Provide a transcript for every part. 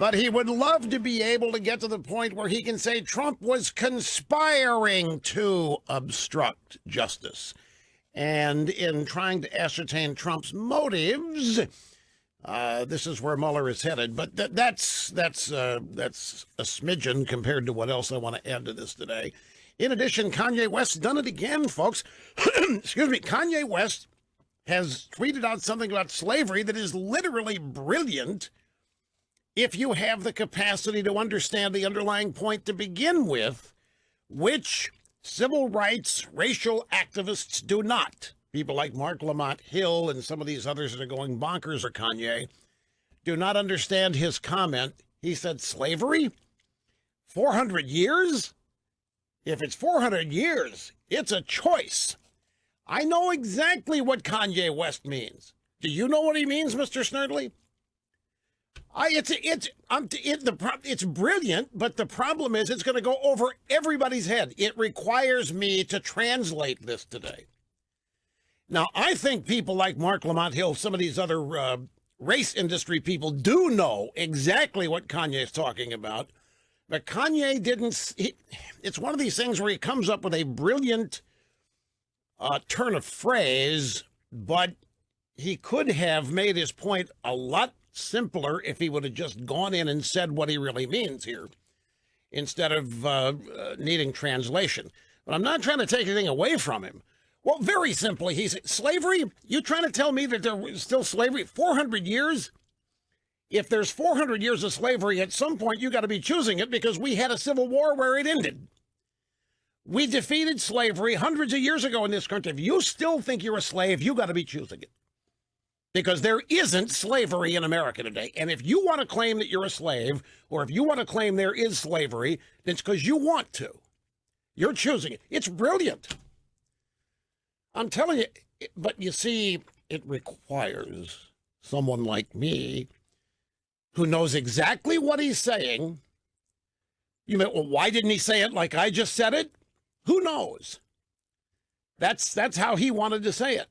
But he would love to be able to get to the point where he can say Trump was conspiring to obstruct justice. And in trying to ascertain Trump's motives, this is where Mueller is headed. But that's a smidgen compared to what else I want to add to this today. In addition, Kanye West's done it again, folks. Excuse me. Kanye West has tweeted out something about slavery that is literally brilliant if you have the capacity to understand the underlying point to begin with, which civil rights, racial activists do not. People like Mark Lamont Hill and some of these others that are going bonkers, or Kanye, do not understand his comment. He said, slavery? 400 years? If it's 400 years, it's a choice. I know exactly what Kanye West means. Do you know what he means, Mr. Snerdley? It's brilliant, but the problem is it's going to go over everybody's head. It requires me to translate this today. Now, I think people like Mark Lamont Hill, some of these other race industry people do know exactly what Kanye is talking about. But Kanye didn't. It's one of these things where he comes up with a brilliant turn of phrase, but he could have made his point a lot simpler if he would have just gone in and said what he really means here, instead of needing translation. But I'm not trying to take anything away from him. Well, very simply, he said, slavery? You trying to tell me that there was still slavery? 400 years? If there's 400 years of slavery, at some point you got to be choosing it, because we had a civil war where it ended. We defeated slavery hundreds of years ago in this country. If you still think you're a slave, you got to be choosing it. Because there isn't slavery in America today. And if you want to claim that you're a slave, or if you want to claim there is slavery, then it's because you want to. You're choosing it. It's brilliant. I'm telling you, but you see, it requires someone like me who knows exactly what he's saying. You mean, well, why didn't he say it like I just said it? Who knows? That's how he wanted to say it.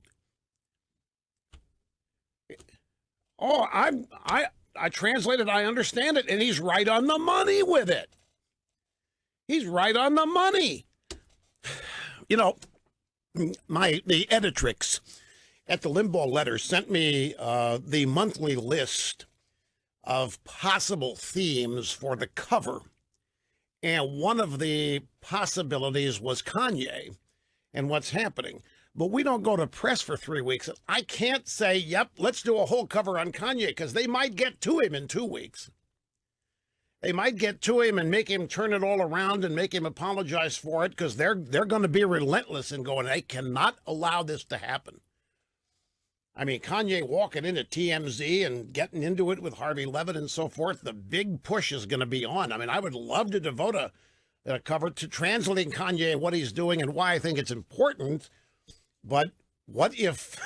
Oh, I translated, I understand it, and he's right on the money with it. He's right on the money. You know, the editrix at the Limbaugh letter sent me the monthly list of possible themes for the cover. And one of the possibilities was Kanye and what's happening. But we don't go to press for 3 weeks. I can't say, yep, let's do a whole cover on Kanye, because they might get to him in 2 weeks. They might get to him and make him turn it all around and make him apologize for it, because they're going to be relentless in going, they cannot allow this to happen. I mean, Kanye walking into TMZ and getting into it with Harvey Levitt and so forth, the big push is going to be on. I mean, I would love to devote a cover to translating Kanye, what he's doing and why I think it's important. But what if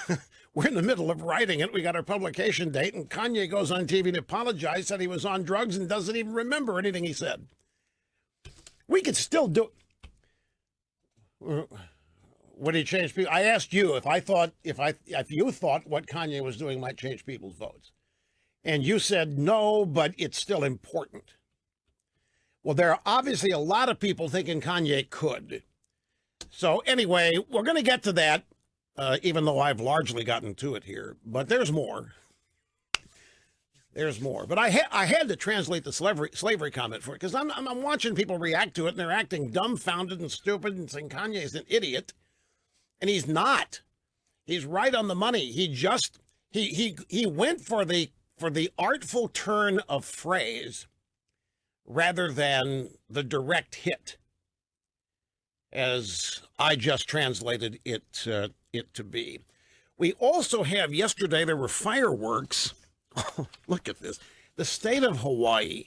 we're in the middle of writing it, we got our publication date, and Kanye goes on TV and apologizes, said he was on drugs and doesn't even remember anything he said? We could still do it. Would he change people? I asked you if you thought what Kanye was doing might change people's votes. And you said no, but it's still important. Well, there are obviously a lot of people thinking Kanye could. So anyway, we're going to get to that, even though I've largely gotten to it here. But there's more. There's more. But I had to translate the slavery comment for it, because I'm watching people react to it, and they're acting dumbfounded and stupid and saying Kanye's an idiot. And he's not. He's right on the money. He went for the artful turn of phrase rather than the direct hit, as I just translated it to be. We also have, yesterday there were fireworks. Oh, look at this. The state of Hawaii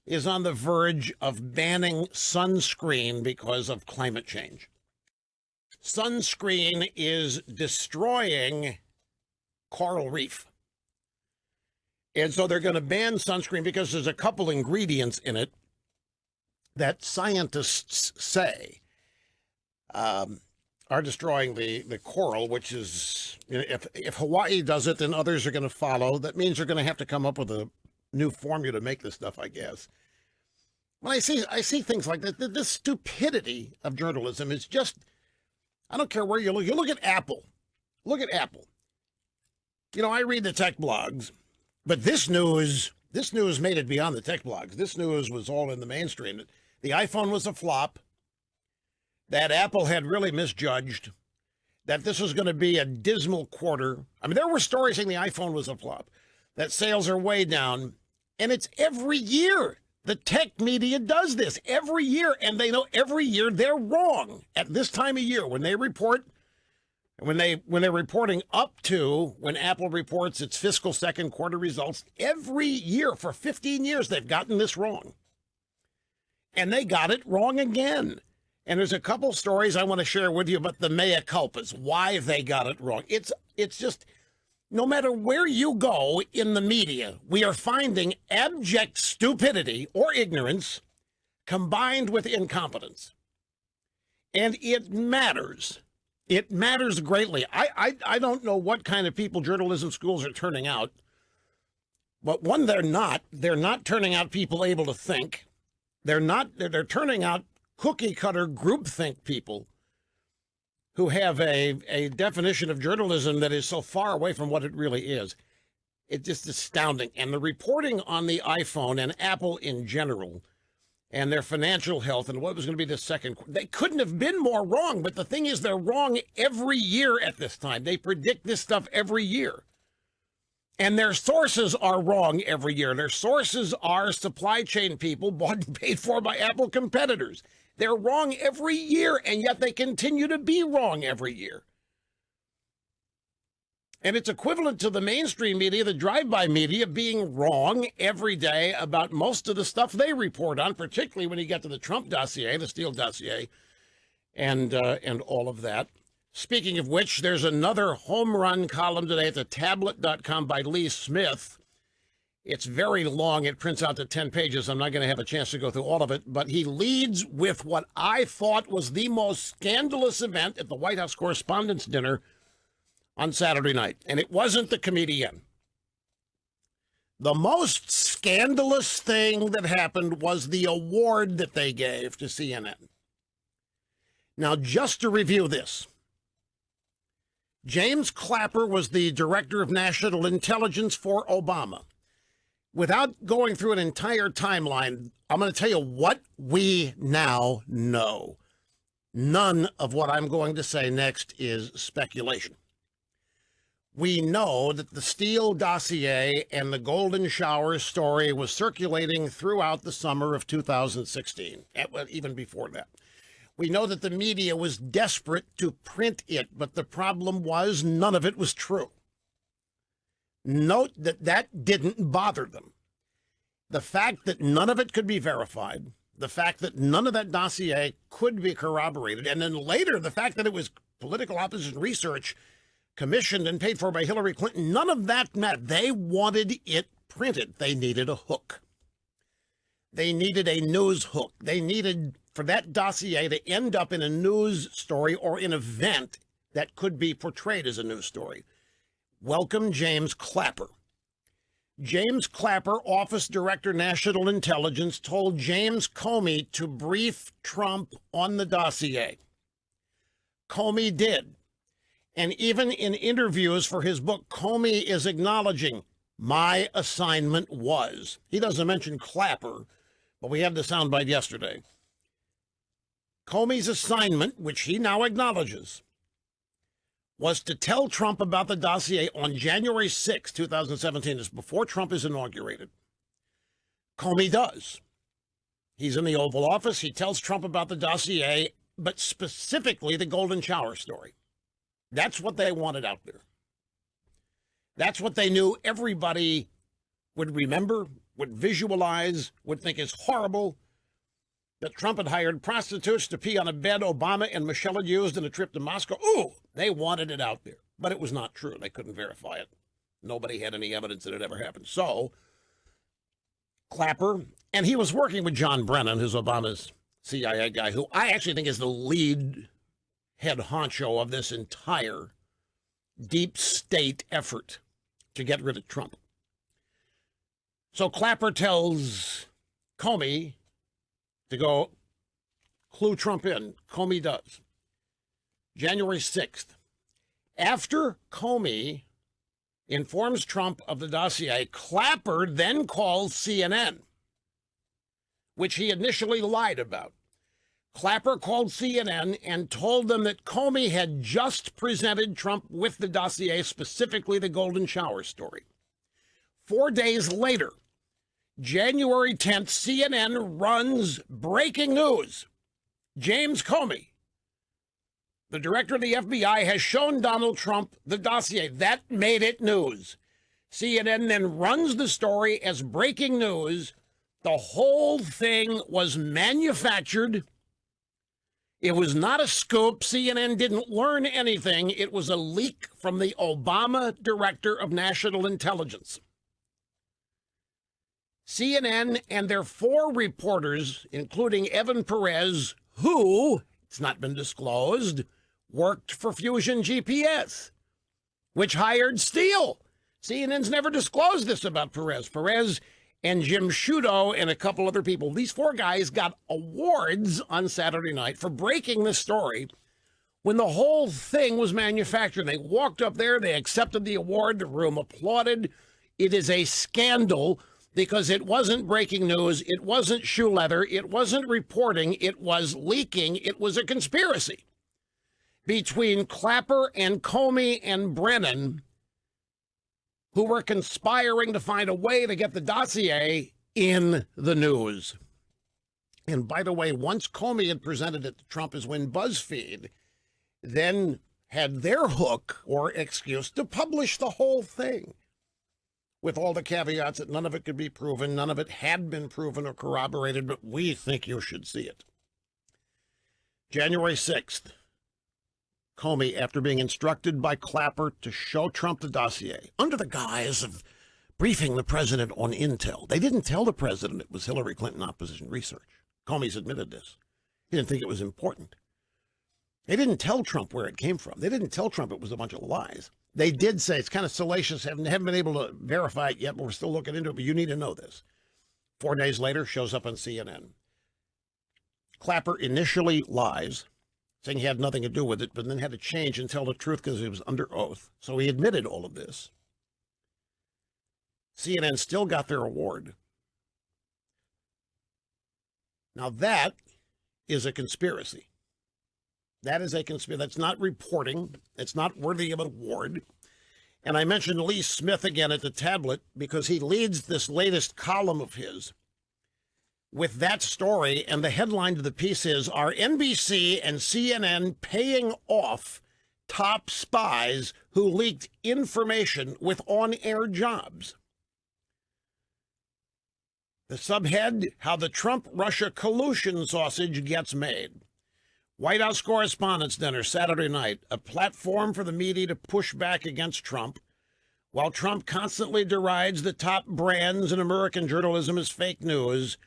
is on the verge of banning sunscreen because of climate change. Sunscreen is destroying coral reef. And so they're going to ban sunscreen because there's a couple ingredients in it that scientists say are destroying the coral, which is, if Hawaii does it, then others are going to follow. That means they're going to have to come up with new formula to make this stuff, I guess. When I see things like that, this stupidity of journalism is just, I don't care where you look. You look at Apple. Look at Apple. You know, I read the tech blogs, but this news made it beyond the tech blogs. This news was all in the mainstream. The iPhone was a flop, that Apple had really misjudged, that this was going to be a dismal quarter. I mean, there were stories saying the iPhone was a flop, that sales are way down, and it's every year. The tech media does this every year, and they know every year they're wrong at this time of year when they report. When they're reporting up to when Apple reports its fiscal second quarter results, every year for 15 years they've gotten this wrong. And they got it wrong again. And there's a couple stories I want to share with you about the mea culpas, why they got it wrong. It's just, no matter where you go in the media, we are finding abject stupidity or ignorance combined with incompetence. And it matters. It matters greatly. I don't know what kind of people journalism schools are turning out, but one, they're not turning out people able to think. They're turning out cookie cutter groupthink people who have a definition of journalism that is so far away from what it really is. It's just astounding. And the reporting on the iPhone and Apple in general and their financial health and what was going to be the second, they couldn't have been more wrong. But the thing is, they're wrong every year at this time. They predict this stuff every year. And their sources are wrong every year. Their sources are supply chain people bought and paid for by Apple competitors. They're wrong every year, and yet they continue to be wrong every year. And it's equivalent to the mainstream media, the drive-by media, being wrong every day about most of the stuff they report on, particularly when you get to the Trump dossier, the Steele dossier, and all of that. Speaking of which, there's another home run column today at thetablet.com by Lee Smith. It's very long. It prints out to 10 pages. I'm not going to have a chance to go through all of it, but he leads with what I thought was the most scandalous event at the White House Correspondents' Dinner on Saturday night, and it wasn't the comedian. The most scandalous thing that happened was the award that they gave to CNN. Now, just to review this, James Clapper was the director of national intelligence for Obama. Without going through an entire timeline, I'm going to tell you what we now know. None of what I'm going to say next is speculation. We know that the Steele dossier and the golden shower story was circulating throughout the summer of 2016, even before that. We know that the media was desperate to print it, but the problem was none of it was true. Note that didn't bother them. The fact that none of it could be verified, the fact that none of that dossier could be corroborated, and then later the fact that it was political opposition research commissioned and paid for by Hillary Clinton, none of that mattered. They wanted it printed. They needed a hook. They needed a news hook. They needed for that dossier to end up in a news story or an event that could be portrayed as a news story. Welcome, James Clapper. James Clapper, Office Director, National Intelligence, told James Comey to brief Trump on the dossier. Comey did. And even in interviews for his book, Comey is acknowledging, my assignment was. He doesn't mention Clapper, but we had the soundbite yesterday. Comey's assignment, which he now acknowledges, was to tell Trump about the dossier on January 6, 2017. It's before Trump is inaugurated. Comey does. He's in the Oval Office. He tells Trump about the dossier, but specifically the golden shower story. That's what they wanted out there. That's what they knew everybody would remember, would visualize, would think is horrible, that Trump had hired prostitutes to pee on a bed Obama and Michelle had used in a trip to Moscow. Ooh, they wanted it out there. But it was not true. They couldn't verify it. Nobody had any evidence that it ever happened. So, Clapper, and he was working with John Brennan, who's Obama's CIA guy, who I actually think is the lead head honcho of this entire deep state effort to get rid of Trump. So Clapper tells Comey to go clue Trump in. Comey does. January 6th. After Comey informs Trump of the dossier, Clapper then calls CNN, which he initially lied about. Clapper called CNN and told them that Comey had just presented Trump with the dossier, specifically the Golden Shower story. 4 days later, January 10th, CNN runs breaking news. James Comey, the director of the FBI, has shown Donald Trump the dossier. That made it news. CNN then runs the story as breaking news. The whole thing was manufactured. It was not a scoop. CNN didn't learn anything. It was a leak from the Obama director of national intelligence. CNN and their 4 reporters, including Evan Perez, who, it's not been disclosed, worked for Fusion GPS, which hired Steele. CNN's never disclosed this about Perez. Perez and Jim Sciutto and a couple other people. These 4 guys got awards on Saturday night for breaking the story when the whole thing was manufactured. They walked up there, they accepted the award, the room applauded. It is a scandal because it wasn't breaking news, it wasn't shoe leather, it wasn't reporting, it was leaking, it was a conspiracy between Clapper and Comey and Brennan, who were conspiring to find a way to get the dossier in the news. And by the way, once Comey had presented it to Trump is when BuzzFeed then had their hook or excuse to publish the whole thing, with all the caveats that none of it could be proven, none of it had been proven or corroborated, but we think you should see it. January 6th, Comey, after being instructed by Clapper to show Trump the dossier, under the guise of briefing the president on intel. They didn't tell the president it was Hillary Clinton opposition research. Comey's admitted this. He didn't think it was important. They didn't tell Trump where it came from. They didn't tell Trump it was a bunch of lies. They did say it's kind of salacious, haven't been able to verify it yet, but we're still looking into it, but you need to know this. 4 days later, shows up on CNN. Clapper initially lies, saying he had nothing to do with it, but then had to change and tell the truth because he was under oath. So he admitted all of this. CNN still got their award. Now that is a conspiracy. That is a conspiracy. That's not reporting. It's not worthy of an award. And I mentioned Lee Smith again at the tablet because he leads this latest column of his with that story. And the headline to the piece is, are NBC and CNN paying off top spies who leaked information with on-air jobs? The subhead, how the Trump-Russia collusion sausage gets made. White House Correspondents' Dinner Saturday night, a platform for the media to push back against Trump, while Trump constantly derides the top brands in American journalism as fake news.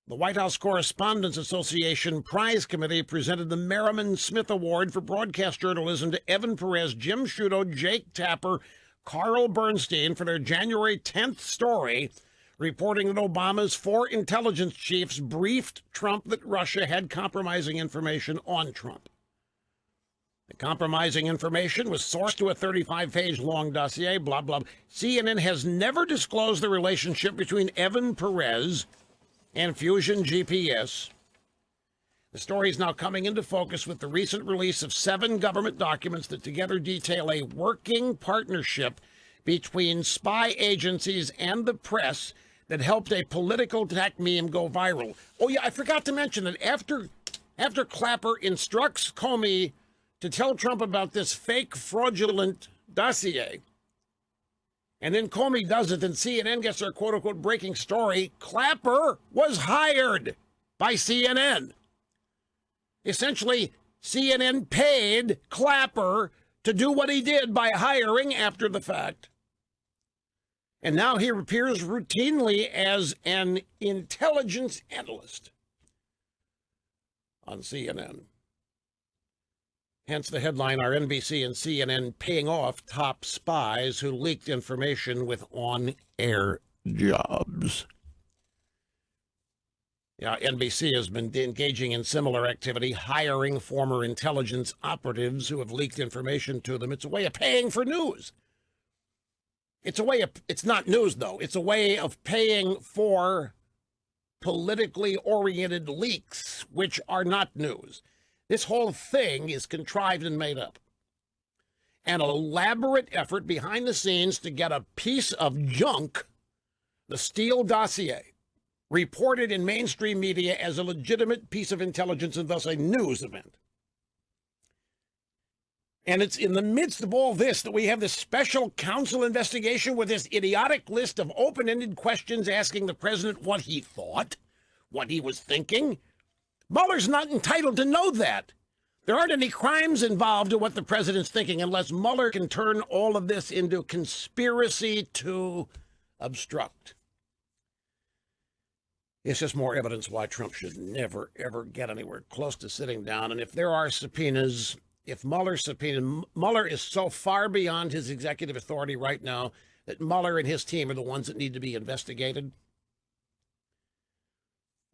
The White House Correspondents Association Prize Committee presented the Merriman Smith Award for Broadcast Journalism to Evan Perez, Jim Sciutto, Jake Tapper, Carl Bernstein for their January 10th story, reporting that Obama's 4 intelligence chiefs briefed Trump that Russia had compromising information on Trump. The compromising information was sourced to a 35-page long dossier, blah, blah. CNN has never disclosed the relationship between Evan Perez and Fusion GPS. The story is now coming into focus with the recent release of 7 government documents that together detail a working partnership between spy agencies and the press that helped a political attack meme go viral. Oh, yeah, I forgot to mention that after Clapper instructs Comey to tell Trump about this fake, fraudulent dossier, and then Comey does it, and CNN gets their quote-unquote breaking story, Clapper was hired by CNN. Essentially, CNN paid Clapper to do what he did by hiring after the fact. And now he appears routinely as an intelligence analyst on CNN. Hence the headline, are NBC and CNN paying off top spies who leaked information with on-air jobs. Yeah, NBC has been engaging in similar activity, hiring former intelligence operatives who have leaked information to them. It's a way of paying for news. It's not news, though. It's a way of paying for politically oriented leaks, which are not news. This whole thing is contrived and made up. An elaborate effort behind the scenes to get a piece of junk, the Steele dossier, reported in mainstream media as a legitimate piece of intelligence and thus a news event. And it's in the midst of all this that we have this special counsel investigation with this idiotic list of open-ended questions asking the president what he thought, what he was thinking. Mueller's not entitled to know that. There aren't any crimes involved in what the president's thinking unless Mueller can turn all of this into conspiracy to obstruct. It's just more evidence why Trump should never, ever get anywhere close to sitting down. And if there are subpoenas, if Mueller's subpoena, Mueller is so far beyond his executive authority right now that Mueller and his team are the ones that need to be investigated.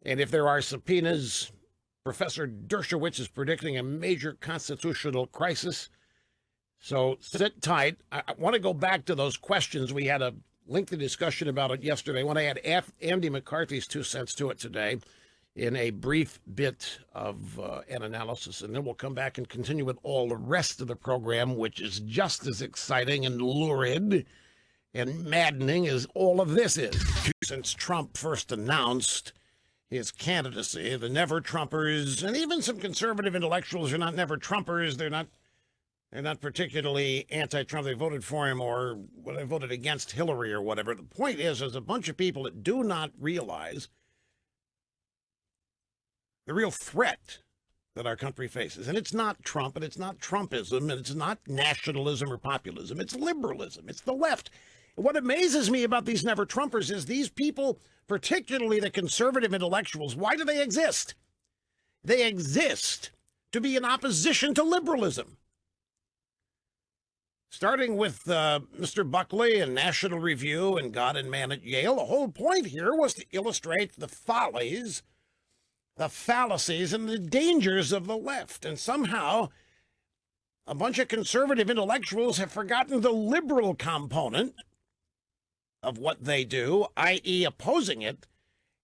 And if there are subpoenas, Professor Dershowitz is predicting a major constitutional crisis. So sit tight. I want to go back to those questions. We had a lengthy discussion about it yesterday. I want to add Andy McCarthy's 2 cents to it today in a brief bit of an analysis, and then we'll come back and continue with all the rest of the program, which is just as exciting and lurid and maddening as all of this is. Since Trump first announced his candidacy, the never-Trumpers, and even some conservative intellectuals are not never-Trumpers. They're not particularly anti-Trump. They voted for him or they voted against Hillary or whatever. The point is, there's a bunch of people that do not realize the real threat that our country faces. And it's not Trump, and it's not Trumpism, and it's not nationalism or populism. It's liberalism. It's the left. And what amazes me about these never-Trumpers is these people, particularly the conservative intellectuals, why do they exist? They exist to be in opposition to liberalism. Starting with Mr. Buckley and National Review and God and Man at Yale, the whole point here was to illustrate the follies, the fallacies, and the dangers of the left. And somehow, a bunch of conservative intellectuals have forgotten the liberal component of what they do, i.e. opposing it,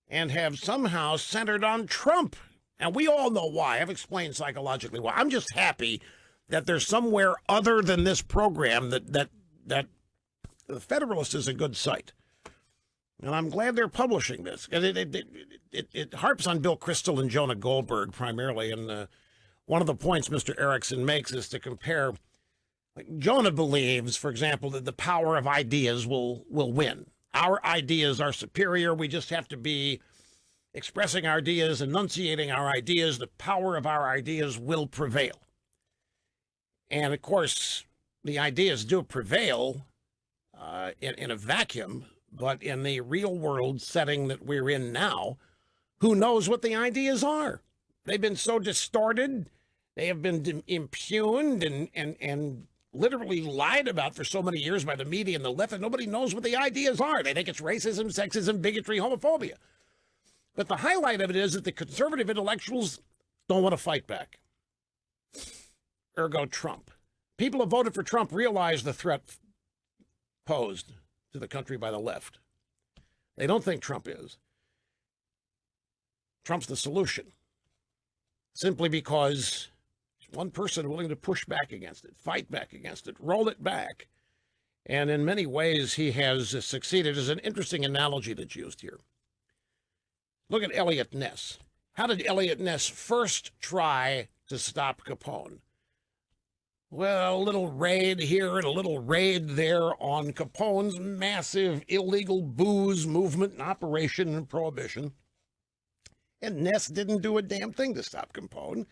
and have somehow centered on Trump. And we all know why. I've explained psychologically why. I'm just happy that there's somewhere other than this program that the Federalist is a good site. And I'm glad they're publishing this. And it harps on Bill Kristol and Jonah Goldberg primarily. And one of the points Mr. Erickson makes is to compare. Like Jonah believes, for example, that the power of ideas will win. Our ideas are superior. We just have to be expressing our ideas, enunciating our ideas. The power of our ideas will prevail. And, of course, the ideas do prevail in a vacuum, but in the real-world setting that we're in now, who knows what the ideas are? They've been so distorted. They have been impugned and literally lied about for so many years by the media and the left, and nobody knows what the ideas are. They think it's racism, sexism, bigotry, homophobia. But the highlight of it is that the conservative intellectuals don't want to fight back. Ergo Trump. People who voted for Trump realize the threat posed to the country by the left. They don't think Trump is. Trump's the solution. Simply because one person willing to push back against it, fight back against it, roll it back. And in many ways, he has succeeded. There's an interesting analogy that's used here. Look at Eliot Ness. How did Eliot Ness first try to stop Capone? Well, a little raid here and a little raid there on Capone's massive illegal booze movement and operation and prohibition. And Ness didn't do a damn thing to stop Capone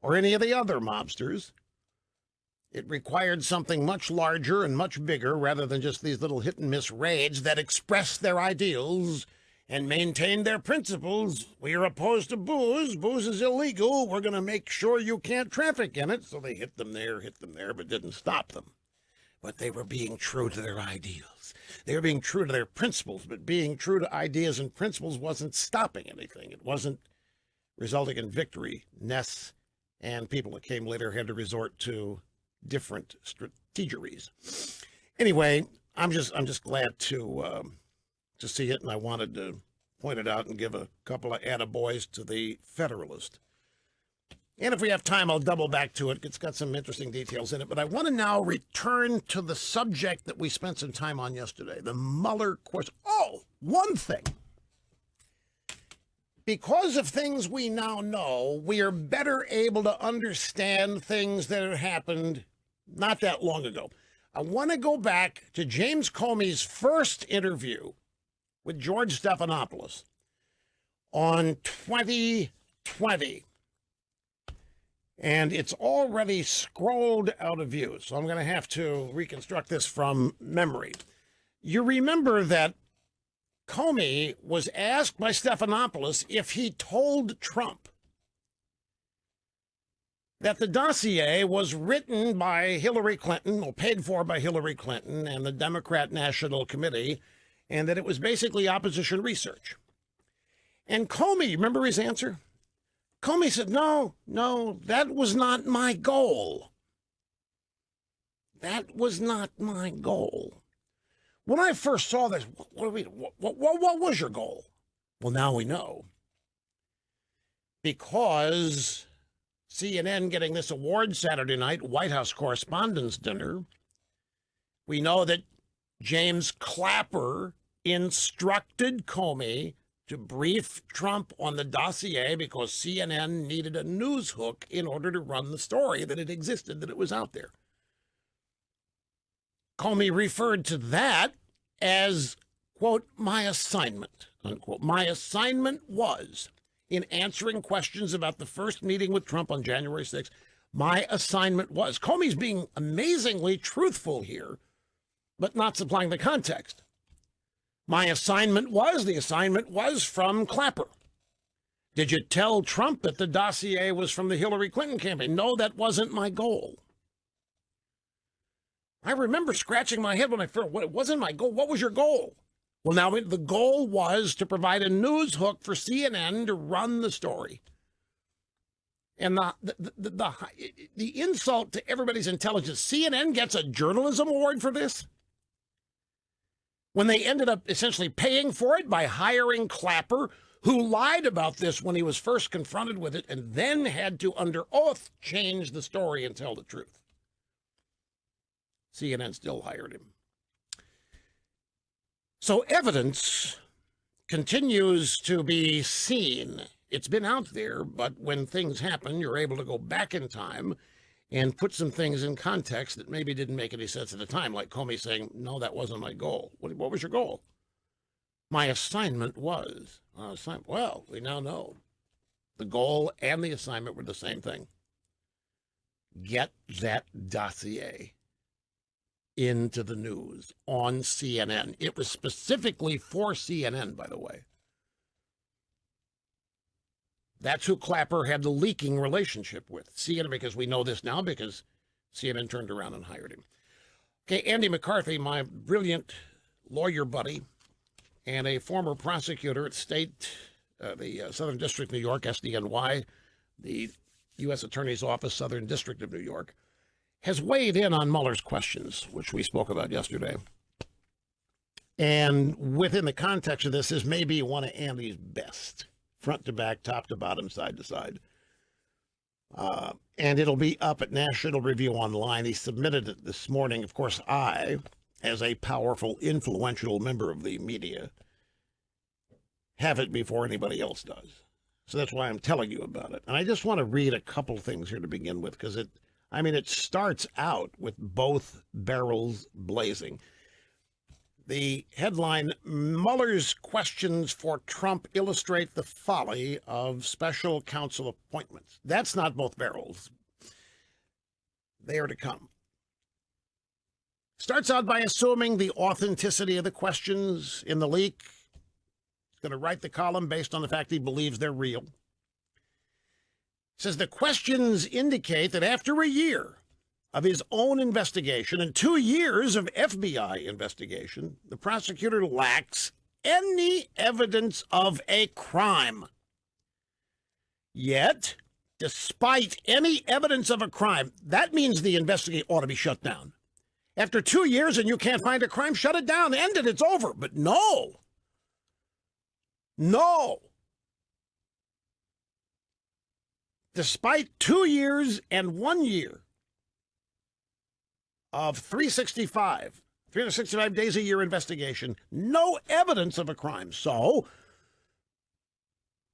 or any of the other mobsters. It required something much larger and much bigger rather than just these little hit-and-miss raids that expressed their ideals and maintained their principles. We are opposed to booze. Booze is illegal. We're going to make sure you can't traffic in it. So they hit them there, but didn't stop them. but they were being true to their ideals. They were being true to their principles, but being true to ideas and principles wasn't stopping anything. It wasn't resulting in victory. Ness and people that came later had to resort to different strategies. Anyway, I'm just glad to see it, and I wanted to point it out and give a couple of attaboys to the Federalist. And if we have time, I'll double back to it. It's got some interesting details in it. But I want to now return to the subject that we spent some time on yesterday, the Mueller question. Oh, one thing. Because of things we now know, we are better able to understand things that had happened not that long ago. I want to go back to James Comey's first interview with George Stephanopoulos on 2020. And it's already scrolled out of view, so I'm going to have to reconstruct this from memory. You remember that Comey was asked by Stephanopoulos if he told Trump that the dossier was written by Hillary Clinton, or paid for by Hillary Clinton and the Democrat National Committee, and that it was basically opposition research. And Comey, remember his answer? Comey said, no, that was not my goal. That was not my goal. When I first saw this, what was your goal? Well, now we know. Because CNN getting this award Saturday night, White House Correspondents' Dinner, we know that James Clapper instructed Comey to brief Trump on the dossier because CNN needed a news hook in order to run the story, that it existed, that it was out there. Comey referred to that as, quote, my assignment, unquote. My assignment was, in answering questions about the first meeting with Trump on January 6th, my assignment was. Comey's being amazingly truthful here, but not supplying the context. The assignment was from Clapper. Did you tell Trump that the dossier was from the Hillary Clinton campaign? No, that wasn't my goal. I remember scratching my head when I first, it wasn't my goal. What was your goal? Well, now the goal was to provide a news hook for CNN to run the story. And the insult to everybody's intelligence, CNN gets a journalism award for this? When they ended up essentially paying for it by hiring Clapper, who lied about this when he was first confronted with it and then had to, under oath, change the story and tell the truth. CNN still hired him. So evidence continues to be seen. It's been out there, but when things happen, you're able to go back in time and put some things in context that maybe didn't make any sense at the time, like Comey saying, no, that wasn't my goal. What was your goal? My assignment was. Well, we now know the goal and the assignment were the same thing. Get that dossier into the news on CNN. It was specifically for CNN, by the way. That's who Clapper had the leaking relationship with, CNN, because we know this now because CNN turned around and hired him. Okay, Andy McCarthy, my brilliant lawyer buddy and a former prosecutor at the Southern District of New York, SDNY, the U.S. Attorney's Office, Southern District of New York, has weighed in on Mueller's questions, which we spoke about yesterday. And within the context of this is maybe one of Andy's best, front to back, top to bottom, side to side. And it'll be up at National Review Online. He submitted it this morning. Of course, I, as a powerful, influential member of the media, have it before anybody else does. So that's why I'm telling you about it. And I just want to read a couple things here to begin with, because it starts out with both barrels blazing. The headline, Mueller's questions for Trump illustrate the folly of special counsel appointments. That's not both barrels. They are to come. Starts out by assuming the authenticity of the questions in the leak. He's going to write the column based on the fact he believes they're real. Says the questions indicate that after a year of his own investigation and 2 years of FBI investigation, the prosecutor lacks any evidence of a crime. Yet, despite any evidence of a crime, that means the investigation ought to be shut down. After 2 years and you can't find a crime, shut it down, end it, it's over. But no. Despite 2 years and 1 year of 365 days a year investigation, no evidence of a crime. So,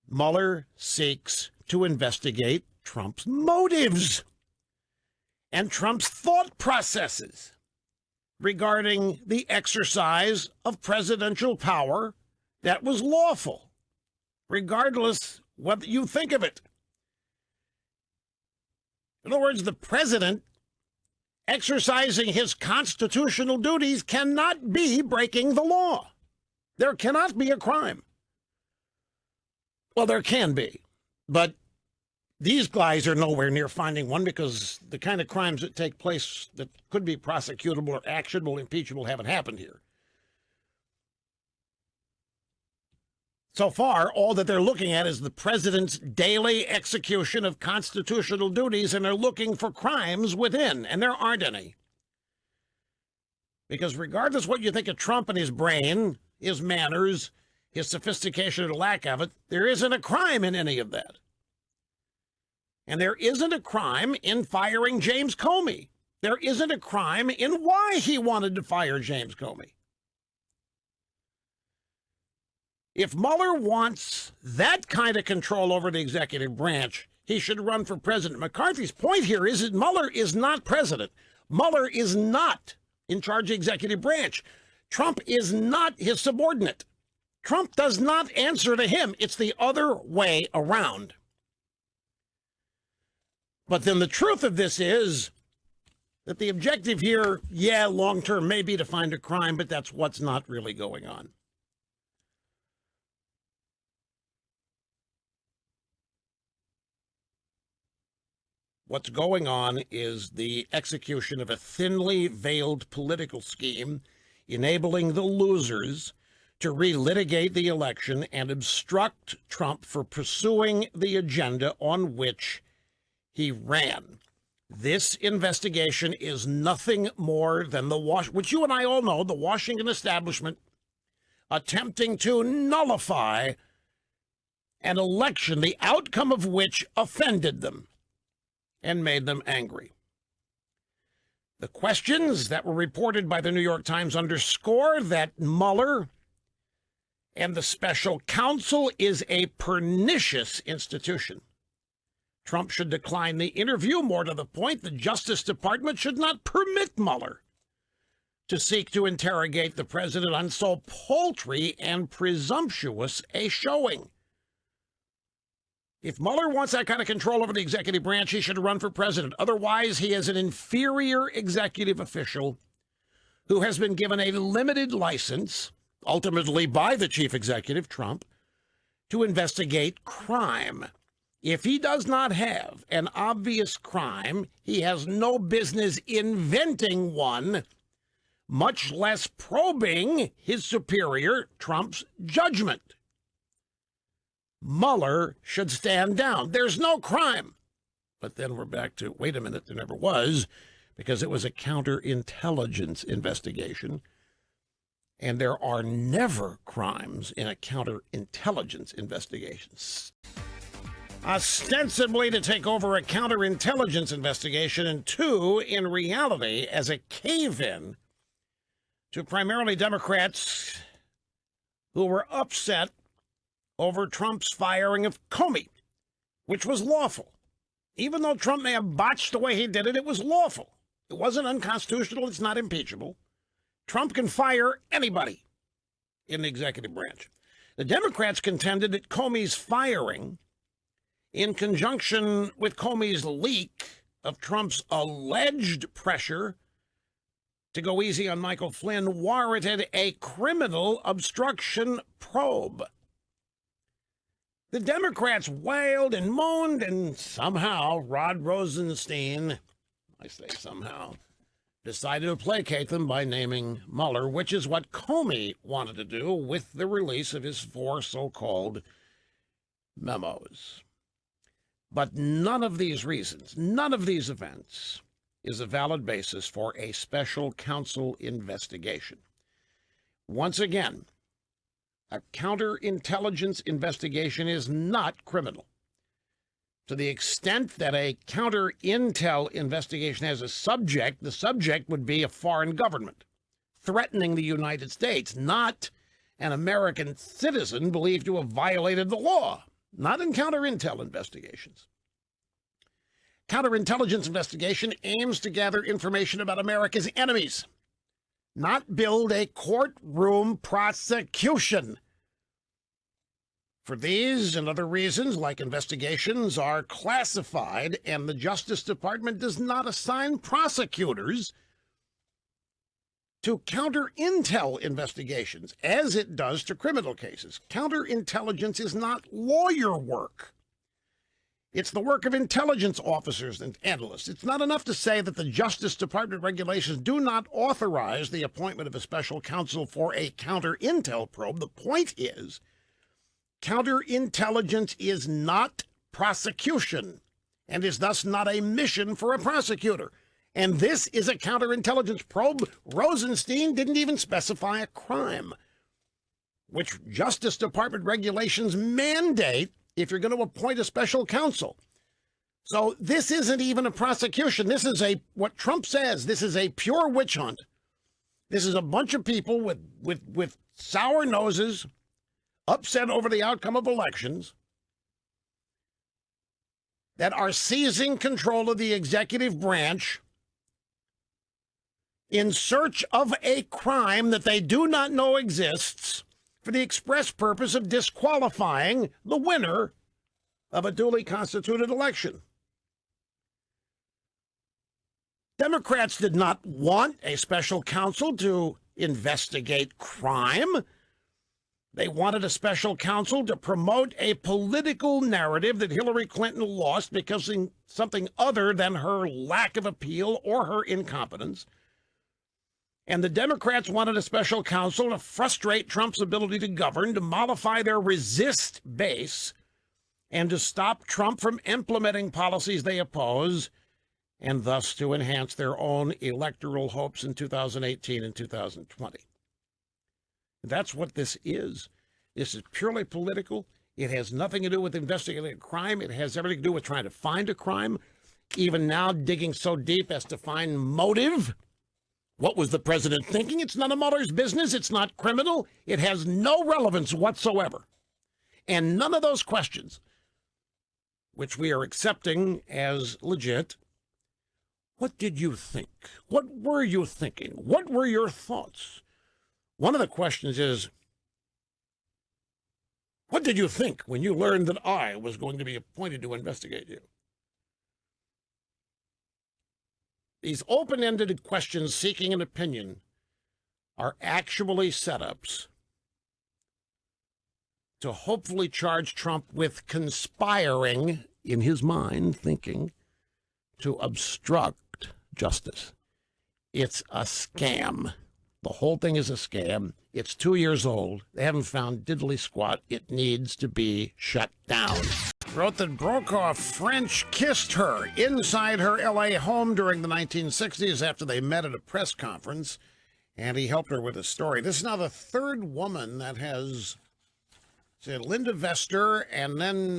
Mueller seeks to investigate Trump's motives and Trump's thought processes regarding the exercise of presidential power that was lawful, regardless what you think of it. In other words, the president exercising his constitutional duties cannot be breaking the law. There cannot be a crime. Well, there can be, but these guys are nowhere near finding one because the kind of crimes that take place that could be prosecutable or actionable, impeachable, haven't happened here. So far, all that they're looking at is the president's daily execution of constitutional duties, and they're looking for crimes within, and there aren't any. Because regardless what you think of Trump and his brain, his manners, his sophistication or lack of it, there isn't a crime in any of that. And there isn't a crime in firing James Comey. There isn't a crime in why he wanted to fire James Comey. If Mueller wants that kind of control over the executive branch, he should run for president. McCarthy's point here is that Mueller is not president. Mueller is not in charge of the executive branch. Trump is not his subordinate. Trump does not answer to him. It's the other way around. But then the truth of this is that the objective here, long term, may be to find a crime, but that's what's not really going on. What's going on is the execution of a thinly veiled political scheme enabling the losers to relitigate the election and obstruct Trump for pursuing the agenda on which he ran. This investigation is nothing more than which you and I all know, the Washington establishment attempting to nullify an election, the outcome of which offended them and made them angry. The questions that were reported by the New York Times underscore that Mueller and the special counsel is a pernicious institution. Trump should decline the interview. More to the point, the Justice Department should not permit Mueller to seek to interrogate the president on so paltry and presumptuous a showing. If Mueller wants that kind of control over the executive branch, he should run for president. Otherwise, he is an inferior executive official who has been given a limited license, ultimately by the chief executive, Trump, to investigate crime. If he does not have an obvious crime, he has no business inventing one, much less probing his superior, Trump's judgment. Mueller should stand down. There's no crime. But then we're back to, wait a minute, there never was, because it was a counterintelligence investigation. And there are never crimes in a counterintelligence investigation. Ostensibly to take over a counterintelligence investigation, and two, in reality, as a cave-in to primarily Democrats who were upset over Trump's firing of Comey, which was lawful. Even though Trump may have botched the way he did it, it was lawful. It wasn't unconstitutional. It's not impeachable. Trump can fire anybody in the executive branch. The Democrats contended that Comey's firing, in conjunction with Comey's leak of Trump's alleged pressure to go easy on Michael Flynn, warranted a criminal obstruction probe. The Democrats wailed and moaned, and somehow Rod Rosenstein, I say somehow, decided to placate them by naming Mueller, which is what Comey wanted to do with the release of his 4 so-called memos. But none of these reasons, none of these events is a valid basis for a special counsel investigation. Once again, a counterintelligence investigation is not criminal. To the extent that a counterintel investigation has a subject, the subject would be a foreign government threatening the United States, not an American citizen believed to have violated the law. Not in counterintel investigations. Counterintelligence investigation aims to gather information about America's enemies, not build a courtroom prosecution. For these and other reasons, like investigations are classified, and the Justice Department does not assign prosecutors to counterintel investigations, as it does to criminal cases. Counterintelligence is not lawyer work. It's the work of intelligence officers and analysts. It's not enough to say that the Justice Department regulations do not authorize the appointment of a special counsel for a counterintel probe. The point is, counterintelligence is not prosecution and is thus not a mission for a prosecutor. And this is a counterintelligence probe. Rosenstein didn't even specify a crime, which Justice Department regulations mandate if you're going to appoint a special counsel. So this isn't even a prosecution. This is what Trump says, this is a pure witch hunt. This is a bunch of people with sour noses, upset over the outcome of elections, that are seizing control of the executive branch in search of a crime that they do not know exists for the express purpose of disqualifying the winner of a duly constituted election. Democrats did not want a special counsel to investigate crime. They wanted a special counsel to promote a political narrative that Hillary Clinton lost because of something other than her lack of appeal or her incompetence. And the Democrats wanted a special counsel to frustrate Trump's ability to govern, to mollify their resist base, and to stop Trump from implementing policies they oppose, and thus to enhance their own electoral hopes in 2018 and 2020. That's what this is. This is purely political. It has nothing to do with investigating a crime. It has everything to do with trying to find a crime, even now digging so deep as to find motive. What was the president thinking? It's none of Mueller's business. It's not criminal. It has no relevance whatsoever. And none of those questions, which we are accepting as legit, what did you think? What were you thinking? What were your thoughts? One of the questions is, what did you think when you learned that I was going to be appointed to investigate you? These open-ended questions seeking an opinion are actually setups to hopefully charge Trump with conspiring, in his mind, thinking, to obstruct justice. It's a scam. The whole thing is a scam. It's 2 years old. They haven't found diddly squat. It needs to be shut down. Wrote that Brokaw French kissed her inside her L.A. home during the 1960s after they met at a press conference, and he helped her with a story. This is now the third woman that has said Linda Vester, and then,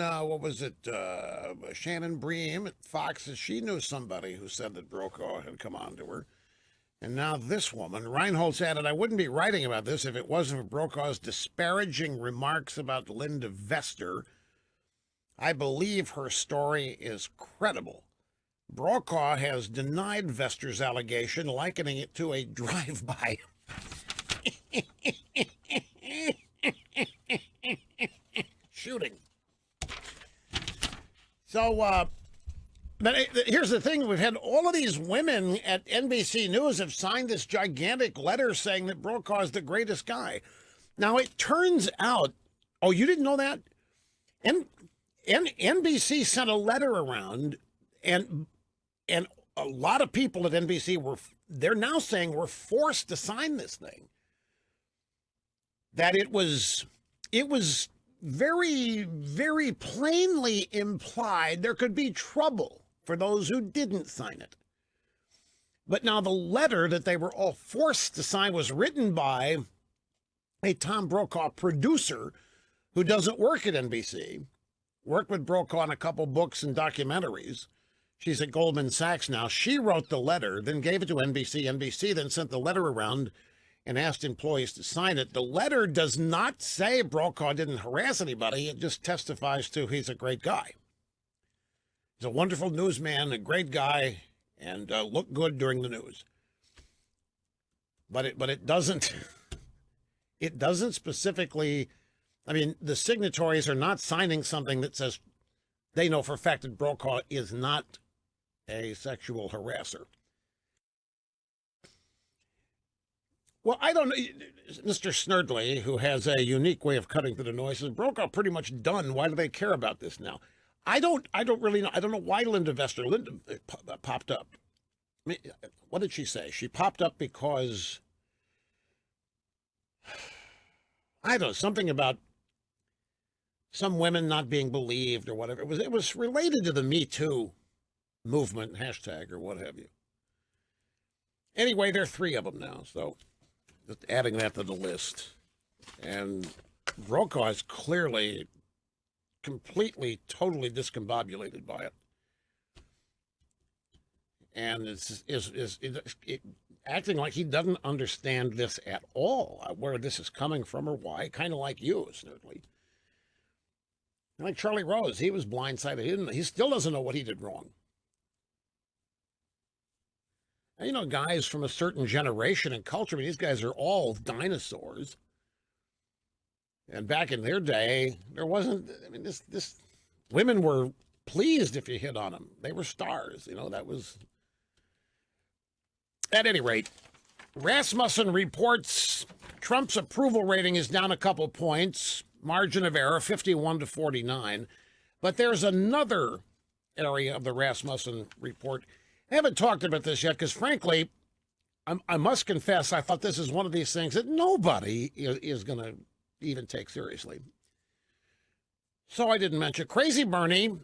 Shannon Bream at Fox, she knew somebody who said that Brokaw had come on to her. And now this woman, Reinholtz added, I wouldn't be writing about this if it wasn't for Brokaw's disparaging remarks about Linda Vester. I believe her story is credible. Brokaw has denied Vester's allegation, likening it to a drive-by. Shooting. So, but here's the thing. We've had all of these women at NBC News have signed this gigantic letter saying that Brokaw is the greatest guy. Now, it turns out, oh, you didn't know that? NBC sent a letter around, and a lot of people at NBC they're now saying we're forced to sign this thing. That it was very, very plainly implied there could be trouble for those who didn't sign it. But now the letter that they were all forced to sign was written by a Tom Brokaw producer who doesn't work at NBC, worked with Brokaw on a couple books and documentaries. She's at Goldman Sachs now. She wrote the letter, then gave it to NBC. NBC then sent the letter around and asked employees to sign it. The letter does not say Brokaw didn't harass anybody. It just testifies to he's a great guy. He's a wonderful newsman, a great guy, and looked good during the news. But it doesn't specifically. I mean, the signatories are not signing something that says they know for a fact that Brokaw is not a sexual harasser. Well, I don't know. Mr. Snerdley, who has a unique way of cutting through the noise, says Brokaw pretty much done. Why do they care about this now? I don't really know. I don't know why Linda popped up. I mean, what did she say? She popped up because, I don't know, something about some women not being believed or whatever. It was related to the Me Too movement, hashtag, or what have you. Anyway, there are 3 of them now, so just adding that to the list. And Brokaw is clearly completely, totally discombobulated by it. And it's acting like he doesn't understand this at all, where this is coming from or why, kind of like you, certainly. Like Charlie Rose, he was blindsided. He still doesn't know what he did wrong. And, you know, guys from a certain generation and culture, I mean, these guys are all dinosaurs. And back in their day, there wasn't, I mean, women were pleased if you hit on them. They were stars, you know, that was. At any rate, Rasmussen reports Trump's approval rating is down a couple points, margin of error, 51 to 49. But there's another area of the Rasmussen report. I haven't talked about this yet because, frankly, I must confess, I thought this is one of these things that nobody is going to even take seriously. So I didn't mention. Crazy Bernie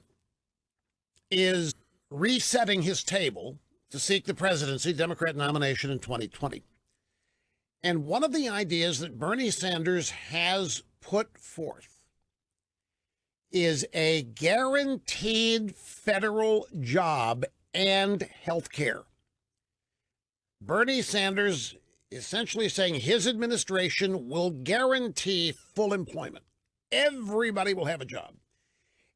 is resetting his table to seek the presidency, Democrat nomination in 2020. And one of the ideas that Bernie Sanders has put forth is a guaranteed federal job and health care. Bernie Sanders essentially saying his administration will guarantee full employment. Everybody will have a job.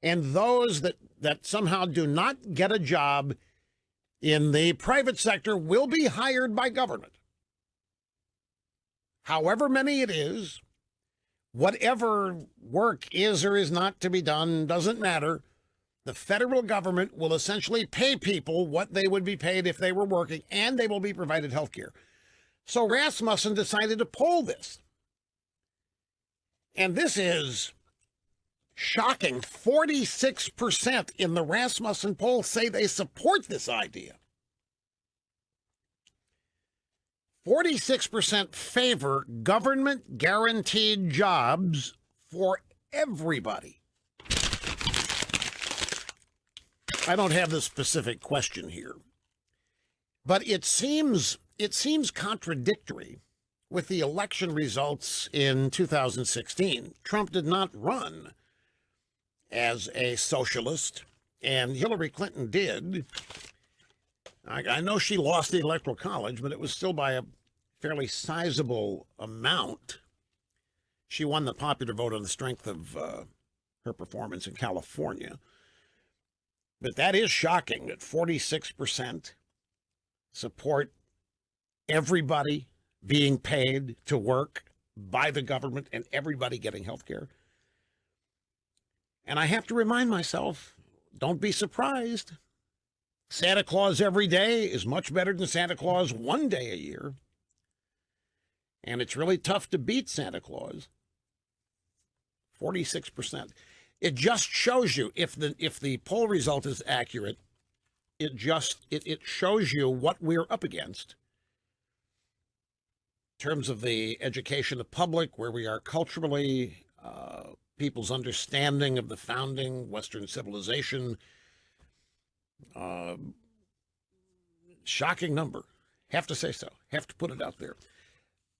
And those that somehow do not get a job in the private sector will be hired by government. However many it is, whatever work is or is not to be done, doesn't matter. The federal government will essentially pay people what they would be paid if they were working, and they will be provided health care. So Rasmussen decided to poll this. And this is shocking. 46% in the Rasmussen poll say they support this idea. 46% favor government guaranteed jobs for everybody. I don't have the specific question here, but it seems contradictory with the election results in 2016. Trump did not run as a socialist, and Hillary Clinton did. I know she lost the Electoral College, but it was still by a fairly sizable amount. She won the popular vote on the strength of her performance in California. But that is shocking that 46% support everybody being paid to work by the government and everybody getting health care. And I have to remind myself, don't be surprised. Santa Claus every day is much better than Santa Claus one day a year. And it's really tough to beat Santa Claus. 46%. It just shows you, if the poll result is accurate, it shows you what we're up against in terms of the education of the public, where we are culturally, people's understanding of the founding, Western civilization. Shocking number. Have to say so. Have to put it out there.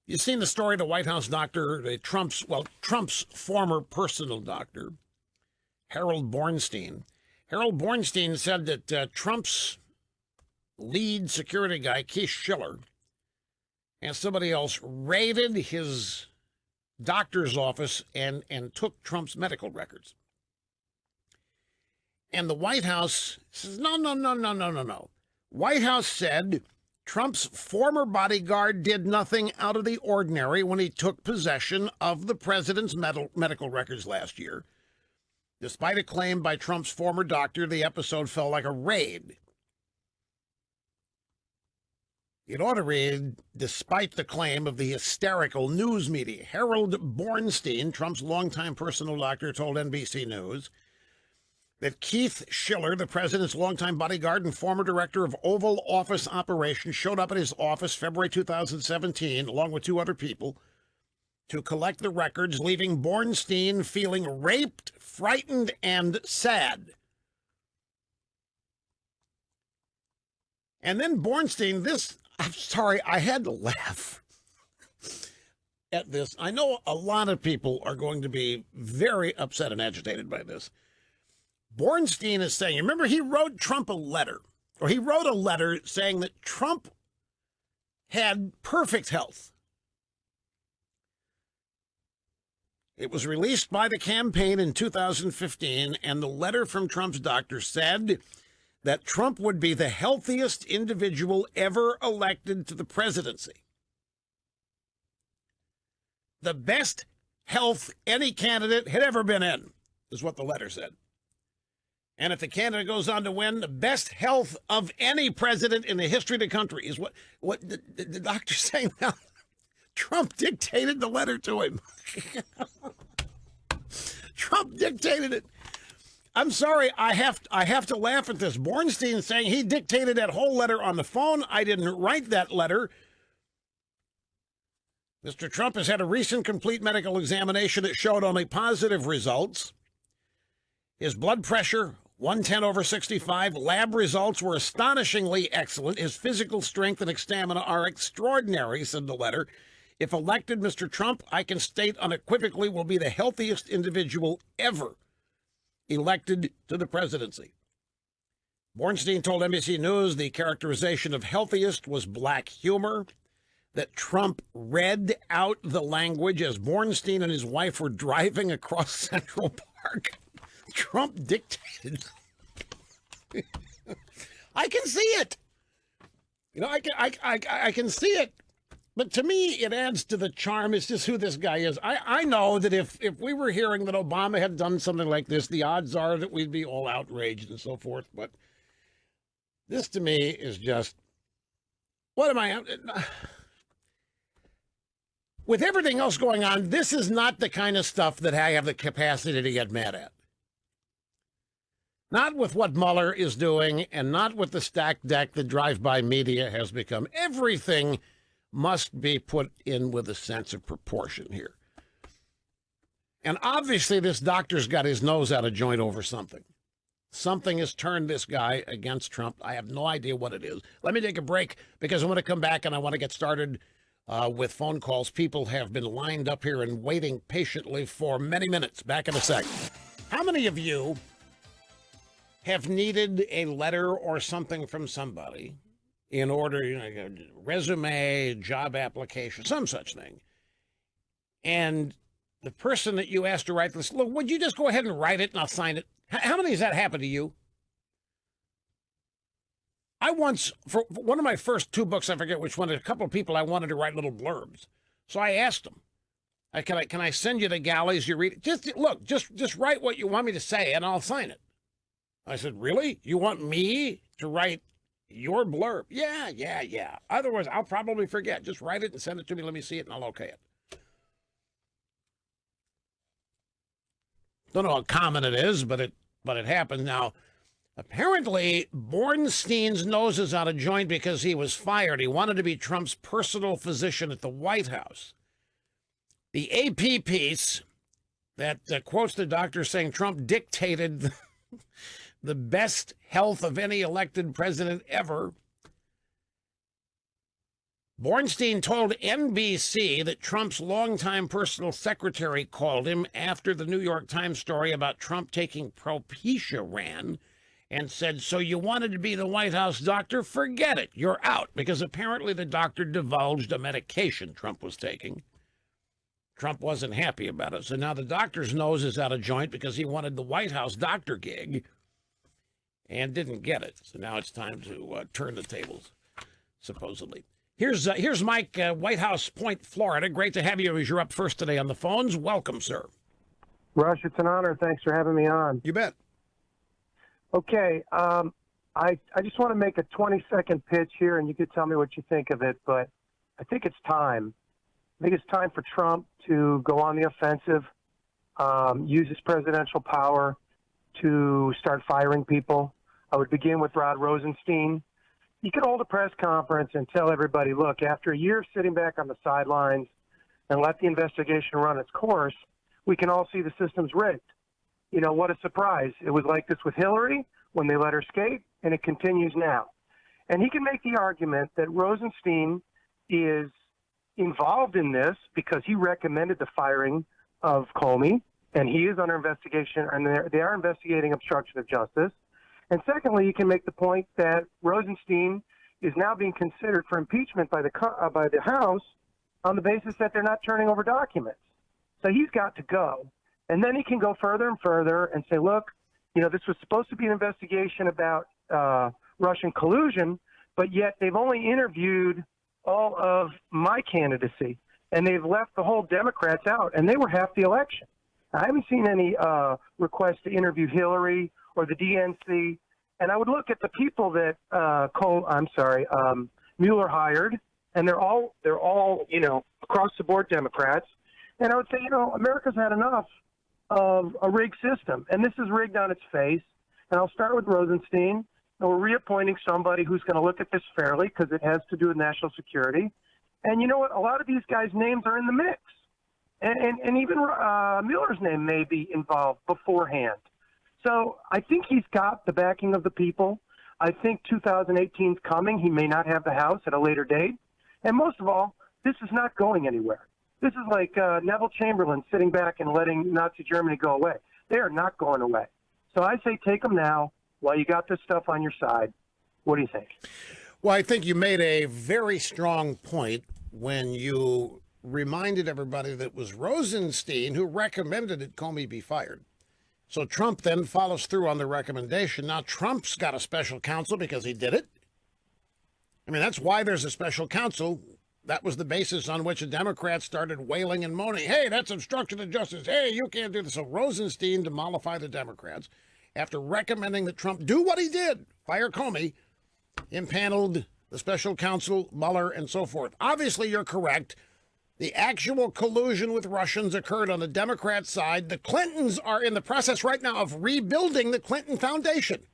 You've seen the story of the White House doctor, Trump's former personal doctor, Harold Bornstein. Harold Bornstein said that Trump's lead security guy, Keith Schiller, and somebody else raided his doctor's office and took Trump's medical records. And the White House says, no. White House said Trump's former bodyguard did nothing out of the ordinary when he took possession of the president's medical records last year. Despite a claim by Trump's former doctor, the episode felt like a raid. It ought to read, despite the claim of the hysterical news media. Harold Bornstein, Trump's longtime personal doctor, told NBC News that Keith Schiller, the president's longtime bodyguard and former director of Oval Office operations, showed up at his office February 2017, along with two other people, to collect the records, leaving Bornstein feeling raped, frightened, and sad. And then Bornstein, I'm sorry, I had to laugh at this. I know a lot of people are going to be very upset and agitated by this. Bornstein is saying, remember, he wrote Trump a letter, or he wrote a letter saying that Trump had perfect health. It was released by the campaign in 2015, and the letter from Trump's doctor said that Trump would be the healthiest individual ever elected to the presidency. The best health any candidate had ever been in, is what the letter said. And if the candidate goes on to win, the best health of any president in the history of the country is what the doctor's saying now. Trump dictated the letter to him. Trump dictated it. I'm sorry, I have to laugh at this. Bornstein saying he dictated that whole letter on the phone. I didn't write that letter. Mr. Trump has had a recent complete medical examination that showed only positive results. His blood pressure, 110/65. Lab results were astonishingly excellent. His physical strength and stamina are extraordinary, said the letter. If elected, Mr. Trump, I can state unequivocally, will be the healthiest individual ever elected to the presidency. Bornstein told NBC News the characterization of healthiest was black humor, that Trump read out the language as Bornstein and his wife were driving across Central Park. Trump dictated. I can see it. You know, I can see it. But to me, it adds to the charm. It's just who this guy is. I know that if we were hearing that Obama had done something like this, the odds are that we'd be all outraged and so forth. But this to me is just, what am I? With everything else going on, this is not the kind of stuff that I have the capacity to get mad at. Not with what Mueller is doing, and not with the stacked deck that drive-by media has become. Everything must be put in with a sense of proportion here. And obviously this doctor's got his nose out of joint over something. Something has turned this guy against Trump. I have no idea what it is. Let me take a break, because I want to come back and I want to get started with phone calls. People have been lined up here and waiting patiently for many minutes. Back in a sec. How many of you have needed a letter or something from somebody in order, resume, job application, some such thing, and the person that you asked to write this, look, would you just go ahead and write it and I'll sign it? How many has that happened to you? I once, for one of my first two books, I forget which one, a couple of people I wanted to write little blurbs. So I asked them, can I send you the galleys you read? Just write what you want me to say and I'll sign it. I said, really? You want me to write your blurb? Yeah. Otherwise, I'll probably forget. Just write it and send it to me. Let me see it and I'll okay it. Don't know how common it is, but it happened. Now, Apparently, Bornstein's nose is out of joint because he was fired. He wanted to be Trump's personal physician at the White House. The AP piece that quotes the doctor saying Trump dictated the best health of any elected president ever. Bornstein told NBC that Trump's longtime personal secretary called him after the New York Times story about Trump taking Propecia ran and said, "So you wanted to be the White House doctor? Forget it. You're out," because apparently the doctor divulged a medication Trump was taking. Trump wasn't happy about it. So now the doctor's nose is out of joint because he wanted the White House doctor gig and didn't get it. So now it's time to turn the tables, supposedly. Here's Mike, White House Point, Florida. Great to have you as you're up first today on the phones. Welcome, sir. Rush, it's an honor. Thanks for having me on. You bet. Okay, I just want to make a 20-second pitch here, and you could tell me what you think of it, but I think it's time. I think it's time for Trump to go on the offensive, use his presidential power to start firing people. I would begin with Rod Rosenstein. He could hold a press conference and tell everybody, look, after a year of sitting back on the sidelines and let the investigation run its course, we can all see the system's rigged. You know, what a surprise. It was like this with Hillary when they let her escape, and it continues now. And he can make the argument that Rosenstein is involved in this because he recommended the firing of Comey, and he is under investigation, and they are investigating obstruction of justice. And secondly, you can make the point that Rosenstein is now being considered for impeachment by the House on the basis that they're not turning over documents. So he's got to go. And then he can go further and further and say, look, you know, this was supposed to be an investigation about Russian collusion, but yet they've only interviewed all of my candidacy, and they've left the whole Democrats out, and they were half the election. I haven't seen any requests to interview Hillary or the DNC, and I would look at the people that Mueller hired, and they're all you know, across the board Democrats, and I would say, you know, America's had enough of a rigged system, and this is rigged on its face. And I'll start with Rosenstein, and we're reappointing somebody who's going to look at this fairly because it has to do with national security. And you know what? A lot of these guys' names are in the mix, and even Mueller's name may be involved beforehand. So I think he's got the backing of the people. I think 2018 is coming. He may not have the House at a later date. And most of all, this is not going anywhere. This is like Neville Chamberlain sitting back and letting Nazi Germany go away. They are not going away. So I say take them now while you got this stuff on your side. What do you think? Well, I think you made a very strong point when you reminded everybody that it was Rosenstein who recommended that Comey be fired. So Trump then follows through on the recommendation. Now Trump's got a special counsel because he did it. I mean, that's why there's a special counsel. That was the basis on which the Democrats started wailing and moaning. Hey, that's obstruction of justice. Hey, you can't do this. So Rosenstein, to mollify the Democrats, after recommending that Trump do what he did, fire Comey, impaneled the special counsel, Mueller, and so forth. Obviously, you're correct. The actual collusion with Russians occurred on the Democrat side. The Clintons are in the process right now of rebuilding the Clinton Foundation.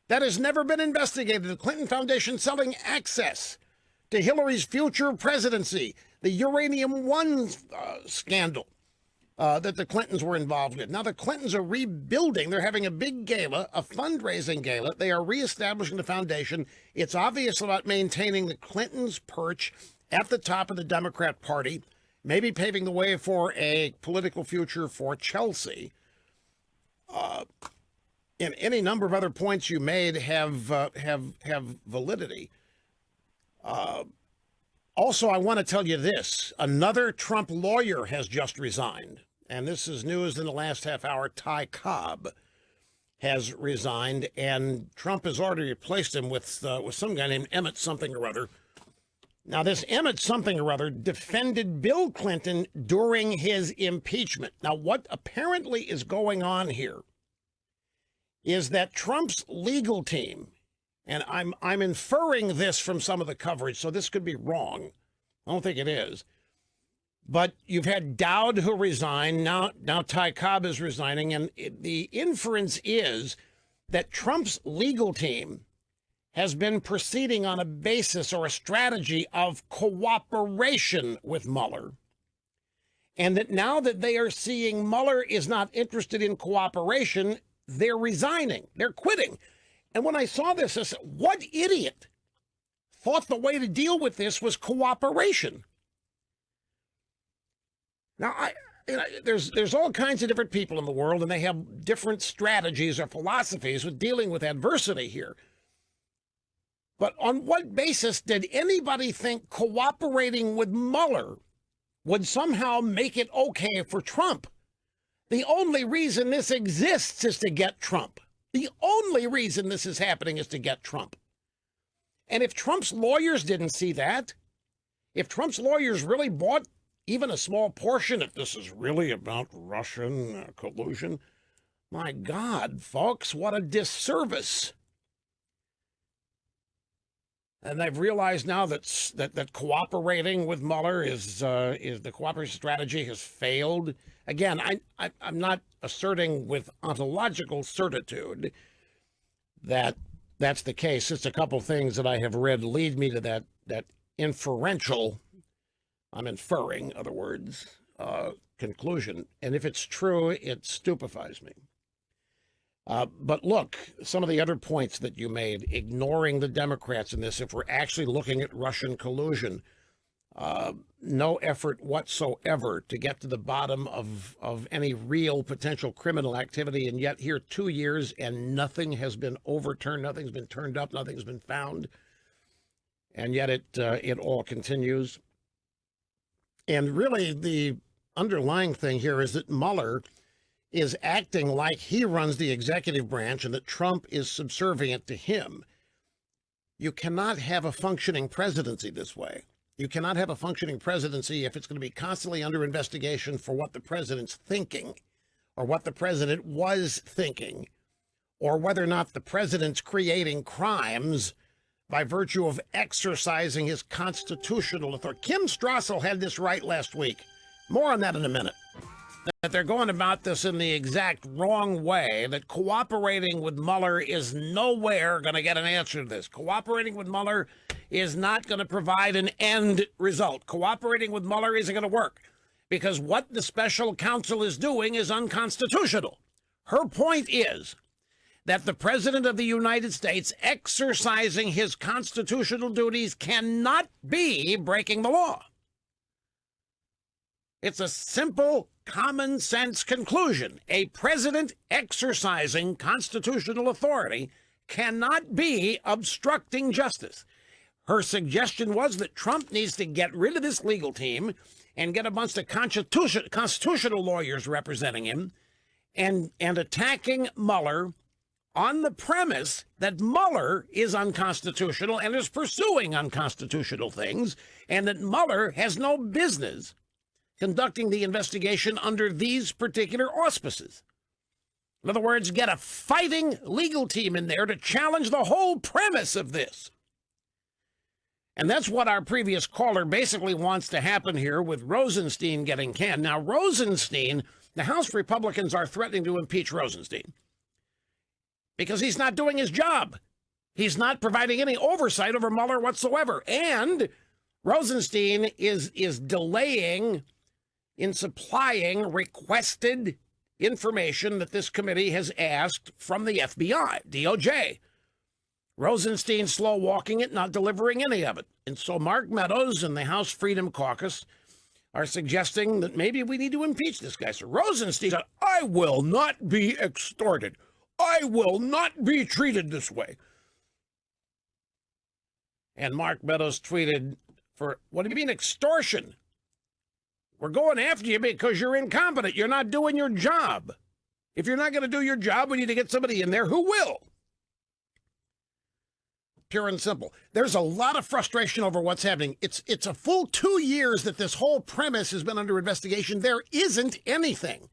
That has never been investigated. The Clinton Foundation selling access to Hillary's future presidency, the Uranium One scandal that the Clintons were involved with. Now the Clintons are rebuilding. They're having a big gala, a fundraising gala. They are reestablishing the foundation. It's obvious about maintaining the Clintons' perch at the top of the Democrat Party, maybe paving the way for a political future for Chelsea. And any number of other points you made have validity. Also, I want to tell you this. Another Trump lawyer has just resigned. And this is news in the last half hour. Ty Cobb has resigned, and Trump has already replaced him with some guy named Emmett something or other. Now, this Emmett something or other defended Bill Clinton during his impeachment. Now, what apparently is going on here is that Trump's legal team, and I'm inferring this from some of the coverage, so this could be wrong. I don't think it is. But you've had Dowd who resigned. Now Ty Cobb is resigning, and the inference is that Trump's legal team has been proceeding on a basis or a strategy of cooperation with Mueller, and that now that they are seeing Mueller is not interested in cooperation, they're resigning, they're quitting. And when I saw this, I said, what idiot thought the way to deal with this was cooperation? Now, there's all kinds of different people in the world, and they have different strategies or philosophies with dealing with adversity here. But on what basis did anybody think cooperating with Mueller would somehow make it okay for Trump? The only reason this exists is to get Trump. The only reason this is happening is to get Trump. And if Trump's lawyers didn't see that, if Trump's lawyers really bought even a small portion that this is really about Russian collusion, my God, folks, what a disservice. And they've realized now that cooperating with Mueller is the cooperation strategy has failed. Again, I'm not asserting with ontological certitude that that's the case. Just a couple things that I have read lead me to that inferential, I'm inferring, other words, conclusion. And if it's true, it stupefies me. But look, some of the other points that you made, ignoring the Democrats in this, if we're actually looking at Russian collusion, no effort whatsoever to get to the bottom of any real potential criminal activity. And yet here 2 years and nothing has been overturned, nothing's been turned up, nothing's been found. And yet it all continues. And really the underlying thing here is that Mueller is acting like he runs the executive branch and that Trump is subservient to him. You cannot have a functioning presidency this way. You cannot have a functioning presidency if it's going to be constantly under investigation for what the president's thinking, or what the president was thinking, or whether or not the president's creating crimes by virtue of exercising his constitutional authority. Kim Strassel had this right last week. More on that in a minute. That they're going about this in the exact wrong way, that cooperating with Mueller is nowhere going to get an answer to this. Cooperating with Mueller is not going to provide an end result. Cooperating with Mueller isn't going to work because what the special counsel is doing is unconstitutional. Her point is that the President of the United States exercising his constitutional duties cannot be breaking the law. It's a simple, common sense conclusion. A president exercising constitutional authority cannot be obstructing justice. Her suggestion was that Trump needs to get rid of this legal team and get a bunch of constitutional lawyers representing him and attacking Mueller on the premise that Mueller is unconstitutional and is pursuing unconstitutional things, and that Mueller has no business conducting the investigation under these particular auspices. In other words, get a fighting legal team in there to challenge the whole premise of this. And that's what our previous caller basically wants to happen here with Rosenstein getting canned. Now, Rosenstein, the House Republicans are threatening to impeach Rosenstein because he's not doing his job. He's not providing any oversight over Mueller whatsoever. And Rosenstein is delaying in supplying requested information that this committee has asked from the FBI, DOJ. Rosenstein slow walking it, not delivering any of it. And so Mark Meadows and the House Freedom Caucus are suggesting that maybe we need to impeach this guy. So Rosenstein said, I will not be extorted. I will not be treated this way. And Mark Meadows tweeted, what do you mean extortion? We're going after you because you're incompetent. You're not doing your job. If you're not going to do your job, we need to get somebody in there who will. Pure and simple. There's a lot of frustration over what's happening. It's a full 2 years that this whole premise has been under investigation. There isn't anything.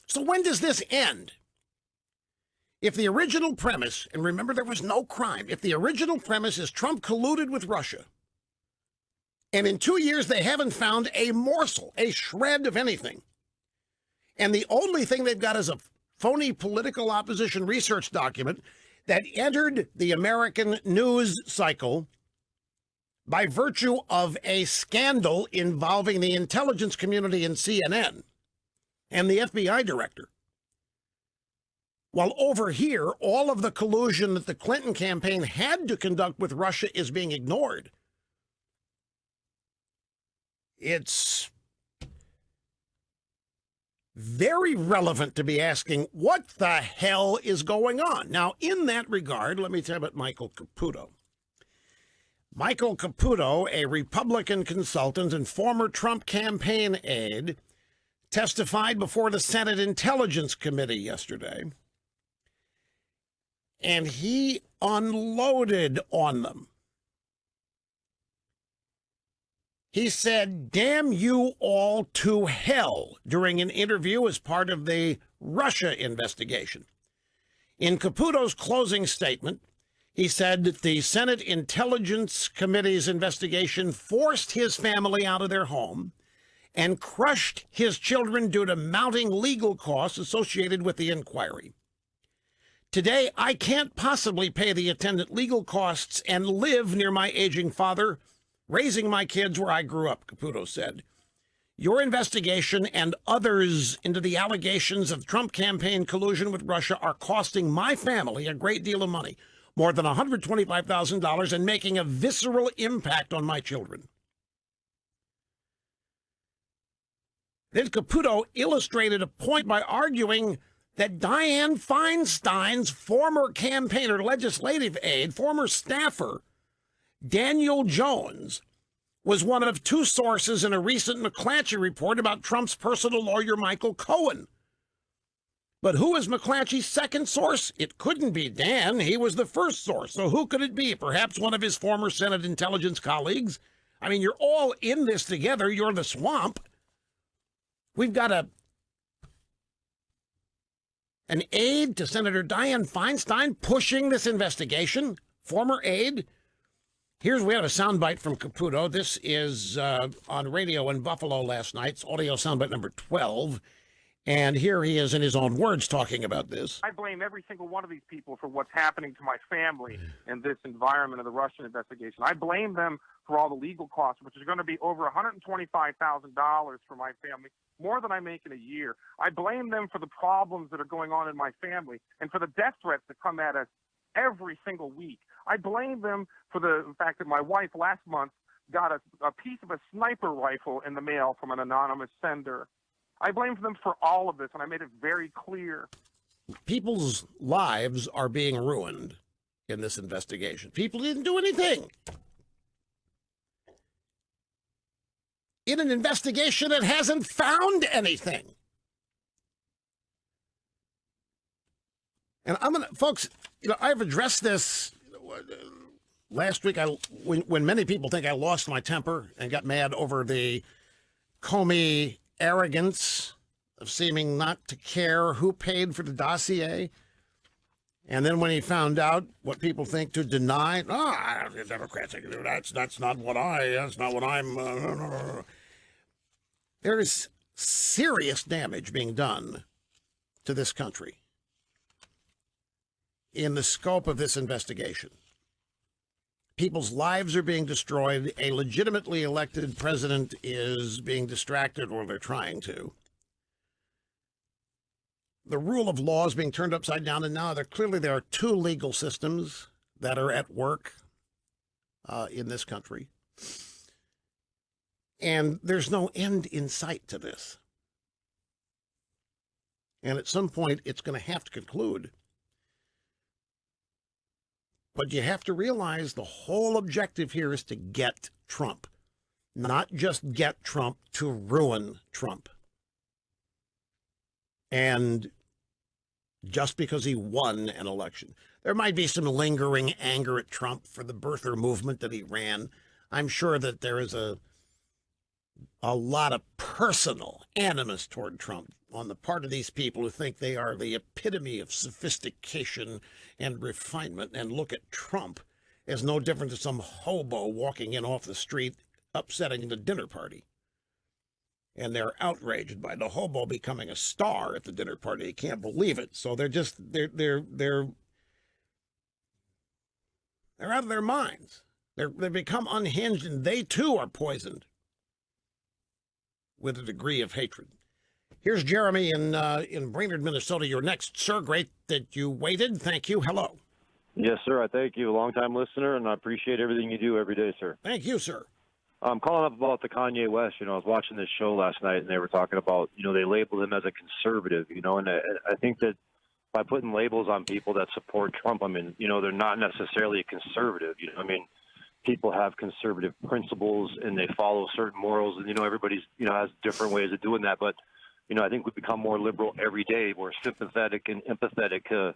So when does this end? If the original premise, and remember there was no crime, if the original premise is Trump colluded with Russia, and in 2 years they haven't found a morsel, a shred of anything, and the only thing they've got is a phony political opposition research document that entered the American news cycle by virtue of a scandal involving the intelligence community and CNN and the FBI director. While over here, all of the collusion that the Clinton campaign had to conduct with Russia is being ignored. It's very relevant to be asking, what the hell is going on? Now, in that regard, let me tell you about Michael Caputo. Michael Caputo, a Republican consultant and former Trump campaign aide, testified before the Senate Intelligence Committee yesterday, and he unloaded on them. He said, "Damn you all to hell," during an interview as part of the Russia investigation. In Caputo's closing statement, he said that the Senate Intelligence Committee's investigation forced his family out of their home and crushed his children due to mounting legal costs associated with the inquiry. "Today, I can't possibly pay the attendant legal costs and live near my aging father, raising my kids where I grew up," Caputo said. "Your investigation and others into the allegations of Trump campaign collusion with Russia are costing my family a great deal of money, more than $125,000, and making a visceral impact on my children." Then Caputo illustrated a point by arguing that Dianne Feinstein's former campaigner, legislative aide, former staffer, Daniel Jones, was one of two sources in a recent McClatchy report about Trump's personal lawyer, Michael Cohen. But who is McClatchy's second source? It couldn't be Dan. He was the first source. So who could it be? Perhaps one of his former Senate intelligence colleagues? I mean, you're all in this together. You're the swamp. We've got an aide to Senator Dianne Feinstein pushing this investigation, former aide. We have a soundbite from Caputo. This is on radio in Buffalo last night. It's audio soundbite number 12. And here he is in his own words talking about this. "I blame every single one of these people for what's happening to my family in this environment of the Russian investigation. I blame them for all the legal costs, which is going to be over $125,000 for my family, more than I make in a year. I blame them for the problems that are going on in my family and for the death threats that come at us every single week. I blame them for the fact that my wife last month got a piece of a sniper rifle in the mail from an anonymous sender. I blame them for all of this, and I made it very clear." People's lives are being ruined in this investigation. People didn't do anything. In an investigation that hasn't found anything. And folks, I've addressed this last week. When many people think I lost my temper and got mad over the Comey arrogance of seeming not to care who paid for the dossier. And then when he found out what people think to deny, the Democrats can do that. That's not what I'm. There is serious damage being done to this country in the scope of this investigation. People's lives are being destroyed. A legitimately elected president is being distracted, or they're trying to. The rule of law is being turned upside down, and now there are two legal systems that are at work in this country. And there's no end in sight to this. And at some point, it's going to have to conclude. But you have to realize the whole objective here is to get Trump, not just get Trump, to ruin Trump. And just because he won an election, there might be some lingering anger at Trump for the birther movement that he ran. I'm sure that there is a lot of personal animus toward Trump on the part of these people who think they are the epitome of sophistication and refinement and look at Trump as no different than some hobo walking in off the street upsetting the dinner party. And they're outraged by the hobo becoming a star at the dinner party. They can't believe it. So they're out of their minds. They become unhinged, and they too are poisoned with a degree of hatred. Here's Jeremy in Brainerd, Minnesota. You're next, sir. Great that you waited. Thank you. Hello. Yes, sir. I thank you. A long-time listener, and I appreciate everything you do every day, sir. Thank you, sir. I'm calling up about the Kanye West. I was watching this show last night, and they were talking about, they labeled him as a conservative, and I think that by putting labels on people that support Trump, they're not necessarily a conservative. People have conservative principles, and they follow certain morals, and, everybody's, has different ways of doing that. But, I think we become more liberal every day, more sympathetic and empathetic to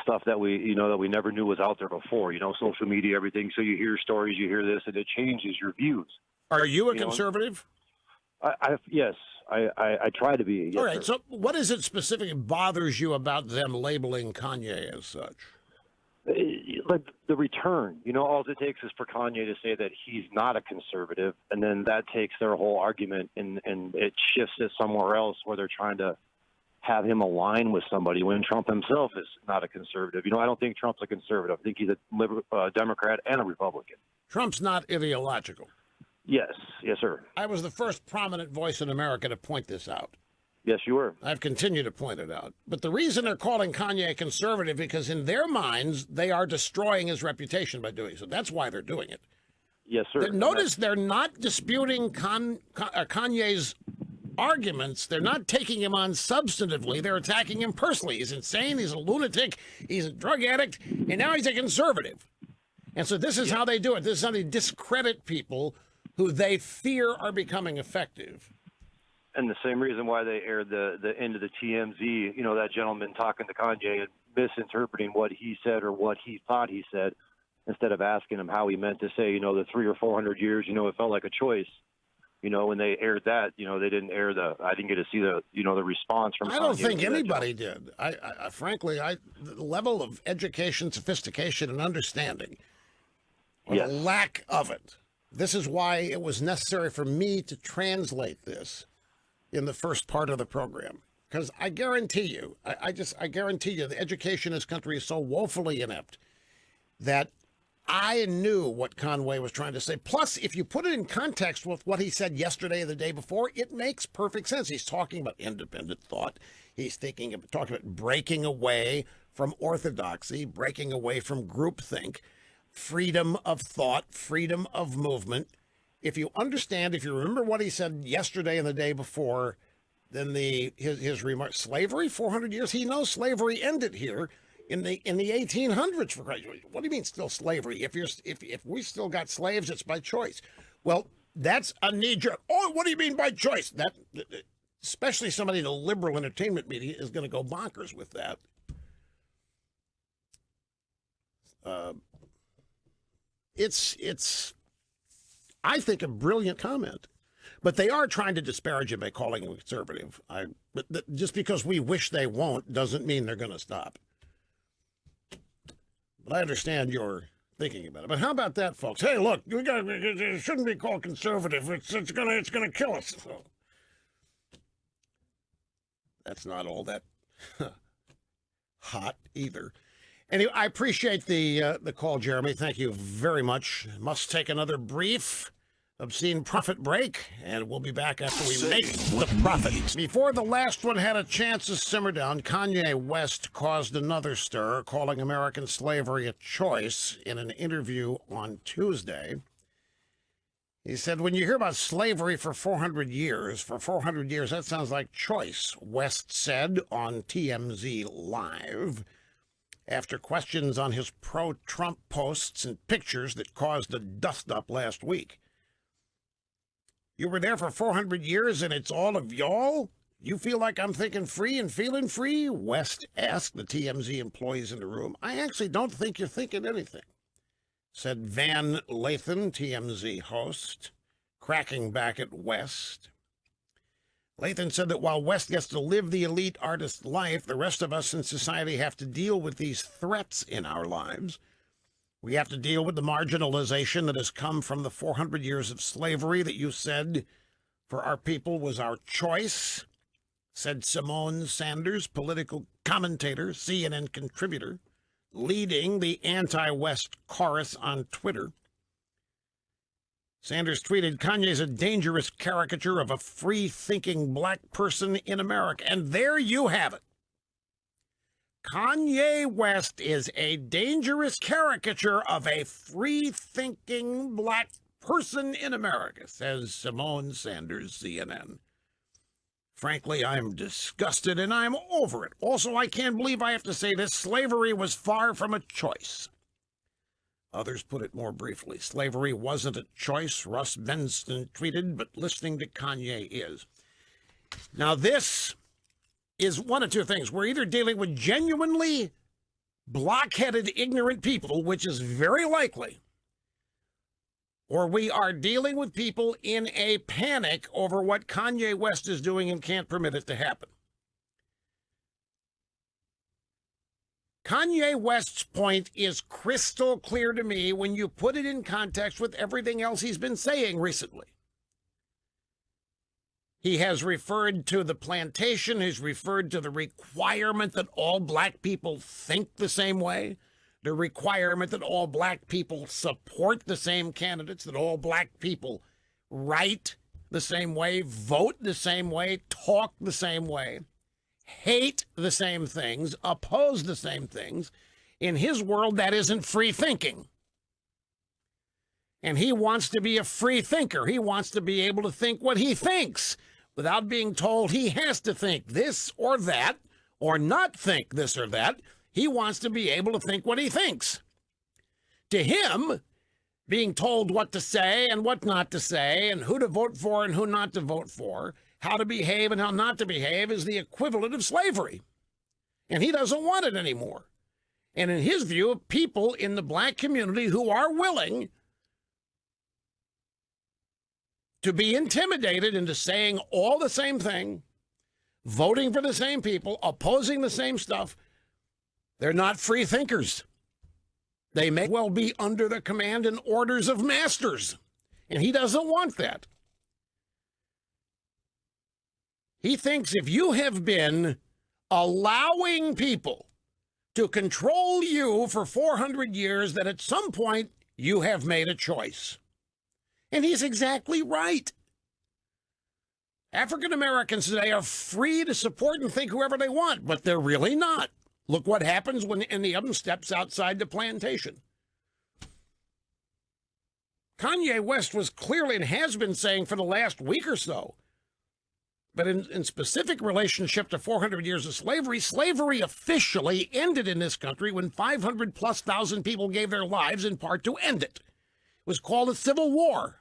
stuff that we never knew was out there before, social media, everything. So you hear stories, you hear this, and it changes your views. Are you a conservative? Yes, I try to be. Yes, all right. sir. So what is it specifically bothers you about them labeling Kanye as such? Like the return, all it takes is for Kanye to say that he's not a conservative, and then that takes their whole argument and it shifts it somewhere else where they're trying to have him align with somebody when Trump himself is not a conservative. I don't think Trump's a conservative. I think he's a Democrat and a Republican. Trump's not ideological. Yes, sir. I was the first prominent voice in America to point this out. Yes, you were. I've continued to point it out. But the reason they're calling Kanye conservative, because in their minds, they are destroying his reputation by doing so. That's why they're doing it. Yes, sir. Notice they're not disputing Kanye's arguments. They're not taking him on substantively. They're attacking him personally. He's insane. He's a lunatic. He's a drug addict. And now he's a conservative. And so this is how they do it. This is how they discredit people who they fear are becoming effective. And the same reason why they aired the end of the TMZ, that gentleman talking to Kanye and misinterpreting what he said or what he thought he said, instead of asking him how he meant to say, the 300 or 400 years, it felt like a choice. When they aired that, they didn't air I didn't get to see the response from Kanye. I don't think anybody did. I frankly, the level of education, sophistication, and understanding, or the lack of it. This is why it was necessary for me to translate this in the first part of the program. Because I guarantee you, I guarantee you, the education in this country is so woefully inept that I knew what Conway was trying to say. Plus, if you put it in context with what he said yesterday or the day before, it makes perfect sense. He's talking about independent thought. He's talking about breaking away from orthodoxy, breaking away from groupthink, freedom of thought, freedom of movement. If you remember what he said yesterday and the day before, then his remark, slavery, 400 years, he knows slavery ended here in the 1800s. For Christ's sake. What do you mean still slavery? If we still got slaves, it's by choice. Well, that's a knee-jerk. Oh, what do you mean by choice? That, especially somebody in the liberal entertainment media, is going to go bonkers with that. It's I think, a brilliant comment. But they are trying to disparage him by calling him conservative. But just because we wish they won't doesn't mean they're going to stop. But I understand your thinking about it. But how about that, folks? Hey, look, it shouldn't be called conservative. It's gonna kill us. So, that's not all that hot either. Anyway, I appreciate the call, Jeremy. Thank you very much. Must take another brief, obscene profit break, and we'll be back after we make the profit. Before the last one had a chance to simmer down, Kanye West caused another stir, calling American slavery a choice in an interview on Tuesday. He said, when you hear about slavery for 400 years, that sounds like choice, West said on TMZ Live, after questions on his pro-Trump posts and pictures that caused a dust-up last week. You were there for 400 years and it's all of y'all? You feel like I'm thinking free and feeling free? West asked the TMZ employees in the room. I actually don't think you're thinking anything, said Van Lathan, TMZ host, cracking back at West. Lathan said that while West gets to live the elite artist life, the rest of us in society have to deal with these threats in our lives. We have to deal with the marginalization that has come from the 400 years of slavery that you said for our people was our choice, said Simone Sanders, political commentator, CNN contributor, leading the anti-West chorus on Twitter. Sanders tweeted, Kanye's a dangerous caricature of a free-thinking black person in America. And there you have it. Kanye West is a dangerous caricature of a free-thinking black person in America, says Simone Sanders, CNN. Frankly, I'm disgusted and I'm over it. Also, I can't believe I have to say this. Slavery was far from a choice. Others put it more briefly. Slavery wasn't a choice, Russ Benston tweeted, but listening to Kanye is. Now, this is one of two things. We're either dealing with genuinely blockheaded, ignorant people, which is very likely, or we are dealing with people in a panic over what Kanye West is doing and can't permit it to happen. Kanye West's point is crystal clear to me when you put it in context with everything else he's been saying recently. He has referred to the plantation, he's referred to the requirement that all black people think the same way, the requirement that all black people support the same candidates, that all black people write the same way, vote the same way, talk the same way, hate the same things, oppose the same things. In his world, that isn't free thinking. And he wants to be a free thinker. He wants to be able to think what he thinks without being told he has to think this or that or not think this or that. He wants to be able to think what he thinks. To him, being told what to say and what not to say and who to vote for and who not to vote for, how to behave and how not to behave is the equivalent of slavery. And he doesn't want it anymore. And in his view, people in the black community who are willing to be intimidated into saying all the same thing, voting for the same people, opposing the same stuff, they're not free thinkers. They may well be under the command and orders of masters. And he doesn't want that. He thinks if you have been allowing people to control you for 400 years, that at some point you have made a choice. And he's exactly right. African Americans today are free to support and think whoever they want, but they're really not. Look what happens when any of them steps outside the plantation. Kanye West was clearly and has been saying for the last week or so, but in specific relationship to 400 years of slavery, slavery officially ended in this country when 500,000+ people gave their lives in part to end it. It was called a civil war.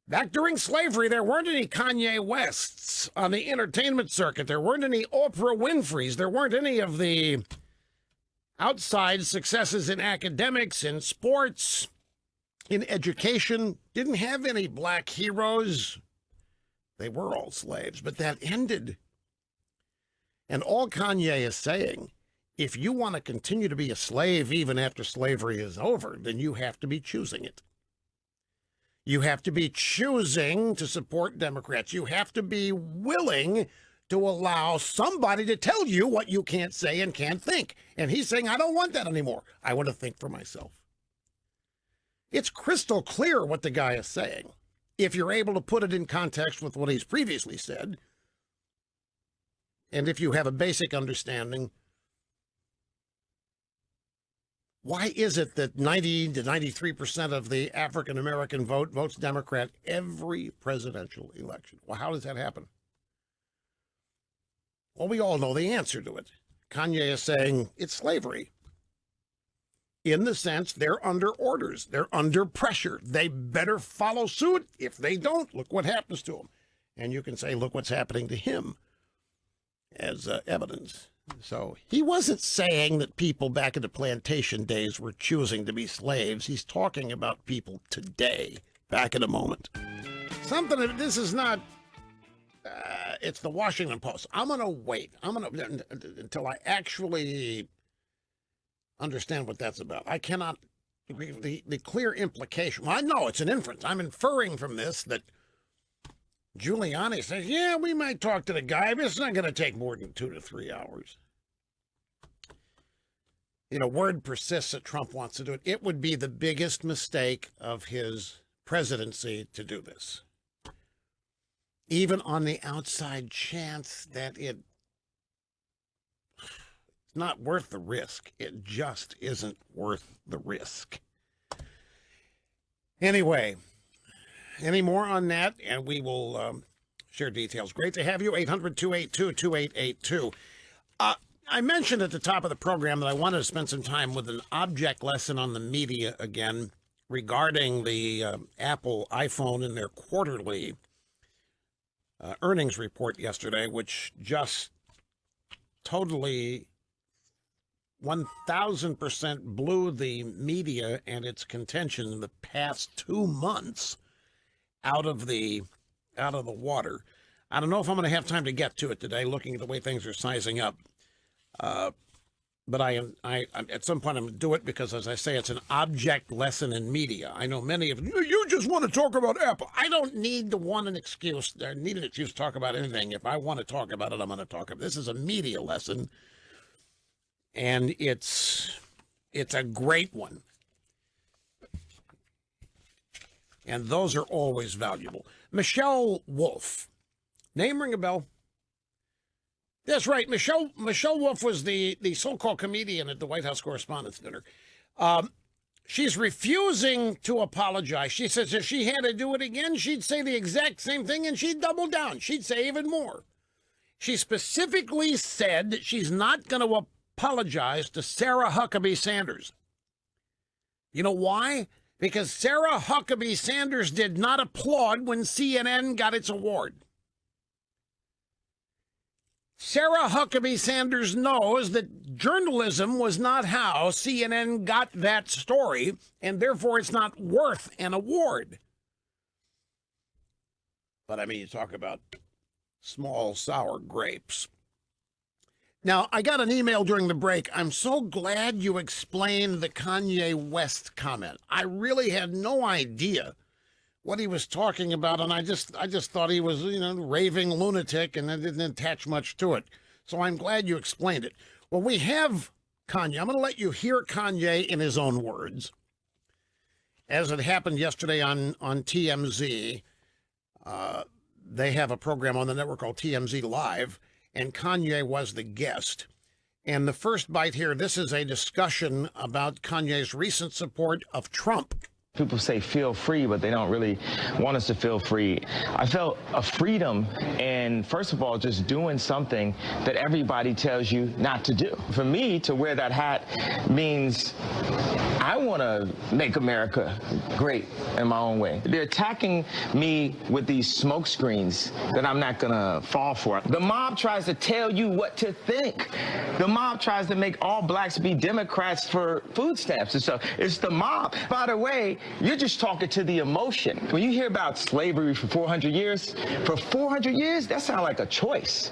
Back during slavery, there weren't any Kanye Wests on the entertainment circuit. There weren't any Oprah Winfreys. There weren't any of the outside successes in academics, in sports, in education. Didn't have any black heroes. They were all slaves, but that ended. And all Kanye is saying, if you want to continue to be a slave even after slavery is over, then you have to be choosing it. You have to be choosing to support Democrats. You have to be willing to allow somebody to tell you what you can't say and can't think. And he's saying, I don't want that anymore. I want to think for myself. It's crystal clear what the guy is saying, if you're able to put it in context with what he's previously said, and if you have a basic understanding. Why is it that 90 to 93% of the African American vote votes Democrat every presidential election? Well, how does that happen? Well, we all know the answer to it. Kanye is saying it's slavery. In the sense they're under orders. They're under pressure. They better follow suit. If they don't, look what happens to them. And you can say, look what's happening to him as evidence. So he wasn't saying that people back in the plantation days were choosing to be slaves. He's talking about people today. Back in a moment. This is not, it's the Washington Post. I'm going to wait. until I actually understand what that's about. I cannot the clear implication. Well, I know it's an inference. I'm inferring from this that Giuliani says, yeah, we might talk to the guy, but it's not going to take more than 2 to 3 hours. Word persists that Trump wants to do it. It would be the biggest mistake of his presidency to do this. Even on the outside chance that it's not worth the risk. It just isn't worth the risk. Anyway, any more on that, and we will share details. Great to have you, 800-282-2882. I mentioned at the top of the program that I wanted to spend some time with an object lesson on the media again regarding the Apple iPhone and their quarterly earnings report yesterday, which just totally 1,000% blew the media and its contention in the past 2 months out of the water. I don't know if I'm going to have time to get to it today, looking at the way things are sizing up. But I at some point I'm going to do it because, as I say, it's an object lesson in media. I know many of you just want to talk about Apple. I don't need an excuse to talk about anything. If I want to talk about it, I'm going to talk about it. This is a media lesson, and it's a great one. And those are always valuable. Michelle Wolf. Name ring a bell? That's right. Michelle Wolf was the so-called comedian at the White House Correspondents' Dinner. She's refusing to apologize. She says if she had to do it again, she'd say the exact same thing, and she'd double down. She'd say even more. She specifically said that she's not going to apologize to Sarah Huckabee Sanders. You know why? Because Sarah Huckabee Sanders did not applaud when CNN got its award. Sarah Huckabee Sanders knows that journalism was not how CNN got that story, and therefore it's not worth an award. But I mean, you talk about small sour grapes. Now, I got an email during the break. I'm so glad you explained the Kanye West comment. I really had no idea what he was talking about, and I just thought he was, raving lunatic, and I didn't attach much to it. So I'm glad you explained it. Well, we have Kanye. I'm going to let you hear Kanye in his own words, as it happened yesterday on TMZ. They have a program on the network called TMZ Live, and Kanye was the guest. And the first bite here, this is a discussion about Kanye's recent support of Trump. People say feel free, but they don't really want us to feel free. I felt a freedom in, first of all, just doing something that everybody tells you not to do. For me, to wear that hat means I want to make America great in my own way. They're attacking me with these smoke screens that I'm not going to fall for. The mob tries to tell you what to think. The mob tries to make all blacks be Democrats for food stamps and stuff. It's the mob. By the way, you're just talking to the emotion. When you hear about slavery for 400 years, that sounds like a choice.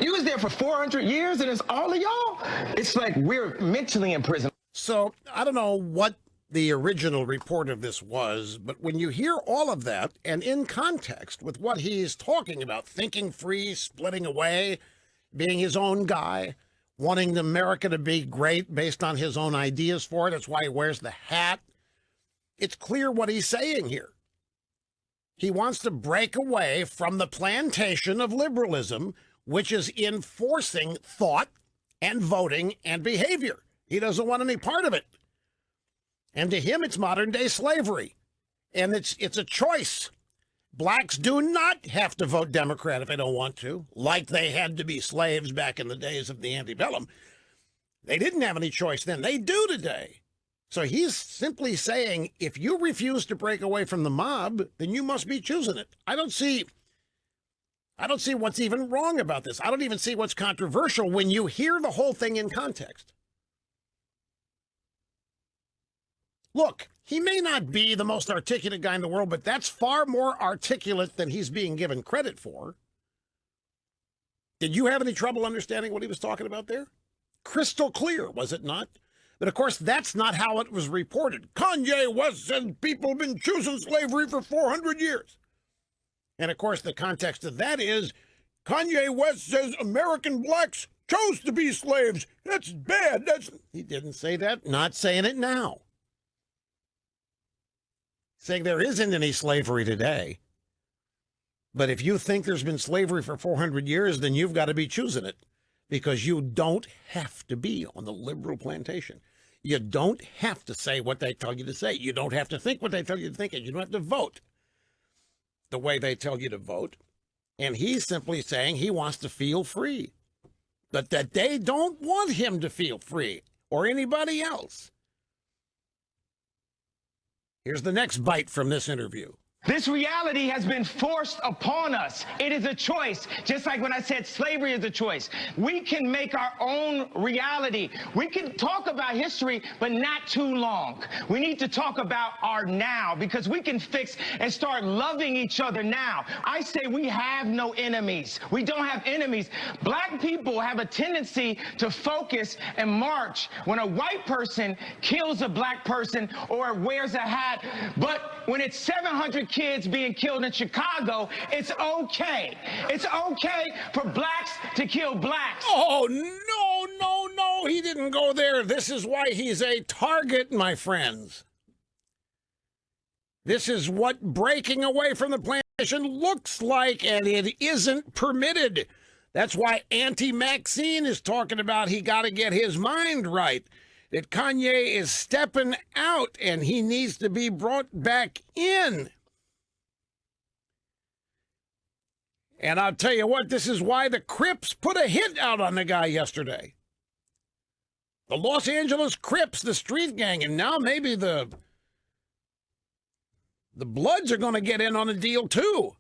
You was there for 400 years and it's all of y'all? It's like we're mentally in prison. So I don't know what the original report of this was, but when you hear all of that and in context with what he's talking about, thinking free, splitting away, being his own guy, wanting America to be great based on his own ideas for it, that's why he wears the hat. It's clear what he's saying here. He wants to break away from the plantation of liberalism, which is enforcing thought and voting and behavior. He doesn't want any part of it. And to him, it's modern-day slavery. And it's a choice. Blacks do not have to vote Democrat if they don't want to, like they had to be slaves back in the days of the antebellum. They didn't have any choice then. They do today. So he's simply saying, if you refuse to break away from the mob, then you must be choosing it. I don't see what's even wrong about this. I don't even see what's controversial when you hear the whole thing in context. Look, he may not be the most articulate guy in the world, but that's far more articulate than he's being given credit for. Did you have any trouble understanding what he was talking about there? Crystal clear, was it not? But, of course, that's not how it was reported. Kanye West said people have been choosing slavery for 400 years. And, of course, the context of that is Kanye West says American blacks chose to be slaves. That's bad. He didn't say that. Not saying it now. Saying there isn't any slavery today. But if you think there's been slavery for 400 years, then you've got to be choosing it, because you don't have to be on the liberal plantation. You don't have to say what they tell you to say. You don't have to think what they tell you to think. And you don't have to vote the way they tell you to vote. And he's simply saying he wants to feel free, but that they don't want him to feel free, or anybody else. Here's the next bite from this interview. This reality has been forced upon us. It is a choice, just like when I said slavery is a choice. We can make our own reality. We can talk about history, but not too long. We need to talk about our now, because we can fix and start loving each other now. I say we have no enemies. We don't have enemies. Black people have a tendency to focus and march when a white person kills a black person or wears a hat. But when it's 700 kids being killed in Chicago, it's okay. It's okay for blacks to kill blacks. Oh, no, he didn't go there. This is why he's a target, my friends. This is what breaking away from the plantation looks like, and it isn't permitted. That's why Auntie Maxine is talking about he got to get his mind right. That Kanye is stepping out and he needs to be brought back in. And I'll tell you what, this is why the Crips put a hit out on the guy yesterday. The Los Angeles Crips, the street gang, and now maybe the Bloods are going to get in on a deal too.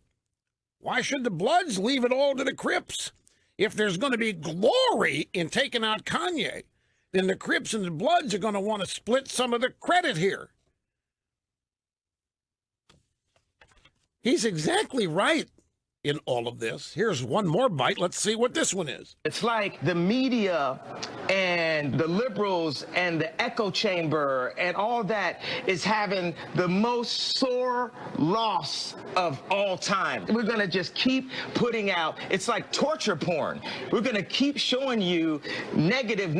Why should the Bloods leave it all to the Crips? If there's going to be glory in taking out Kanye, then the Crips and the Bloods are going to want to split some of the credit here. He's exactly right in all of this. Here's one more bite. Let's see what this one is. It's like the media and the liberals and the echo chamber and all that is having the most sore loss of all time. We're going to just keep putting out, it's like torture porn. We're going to keep showing you negative,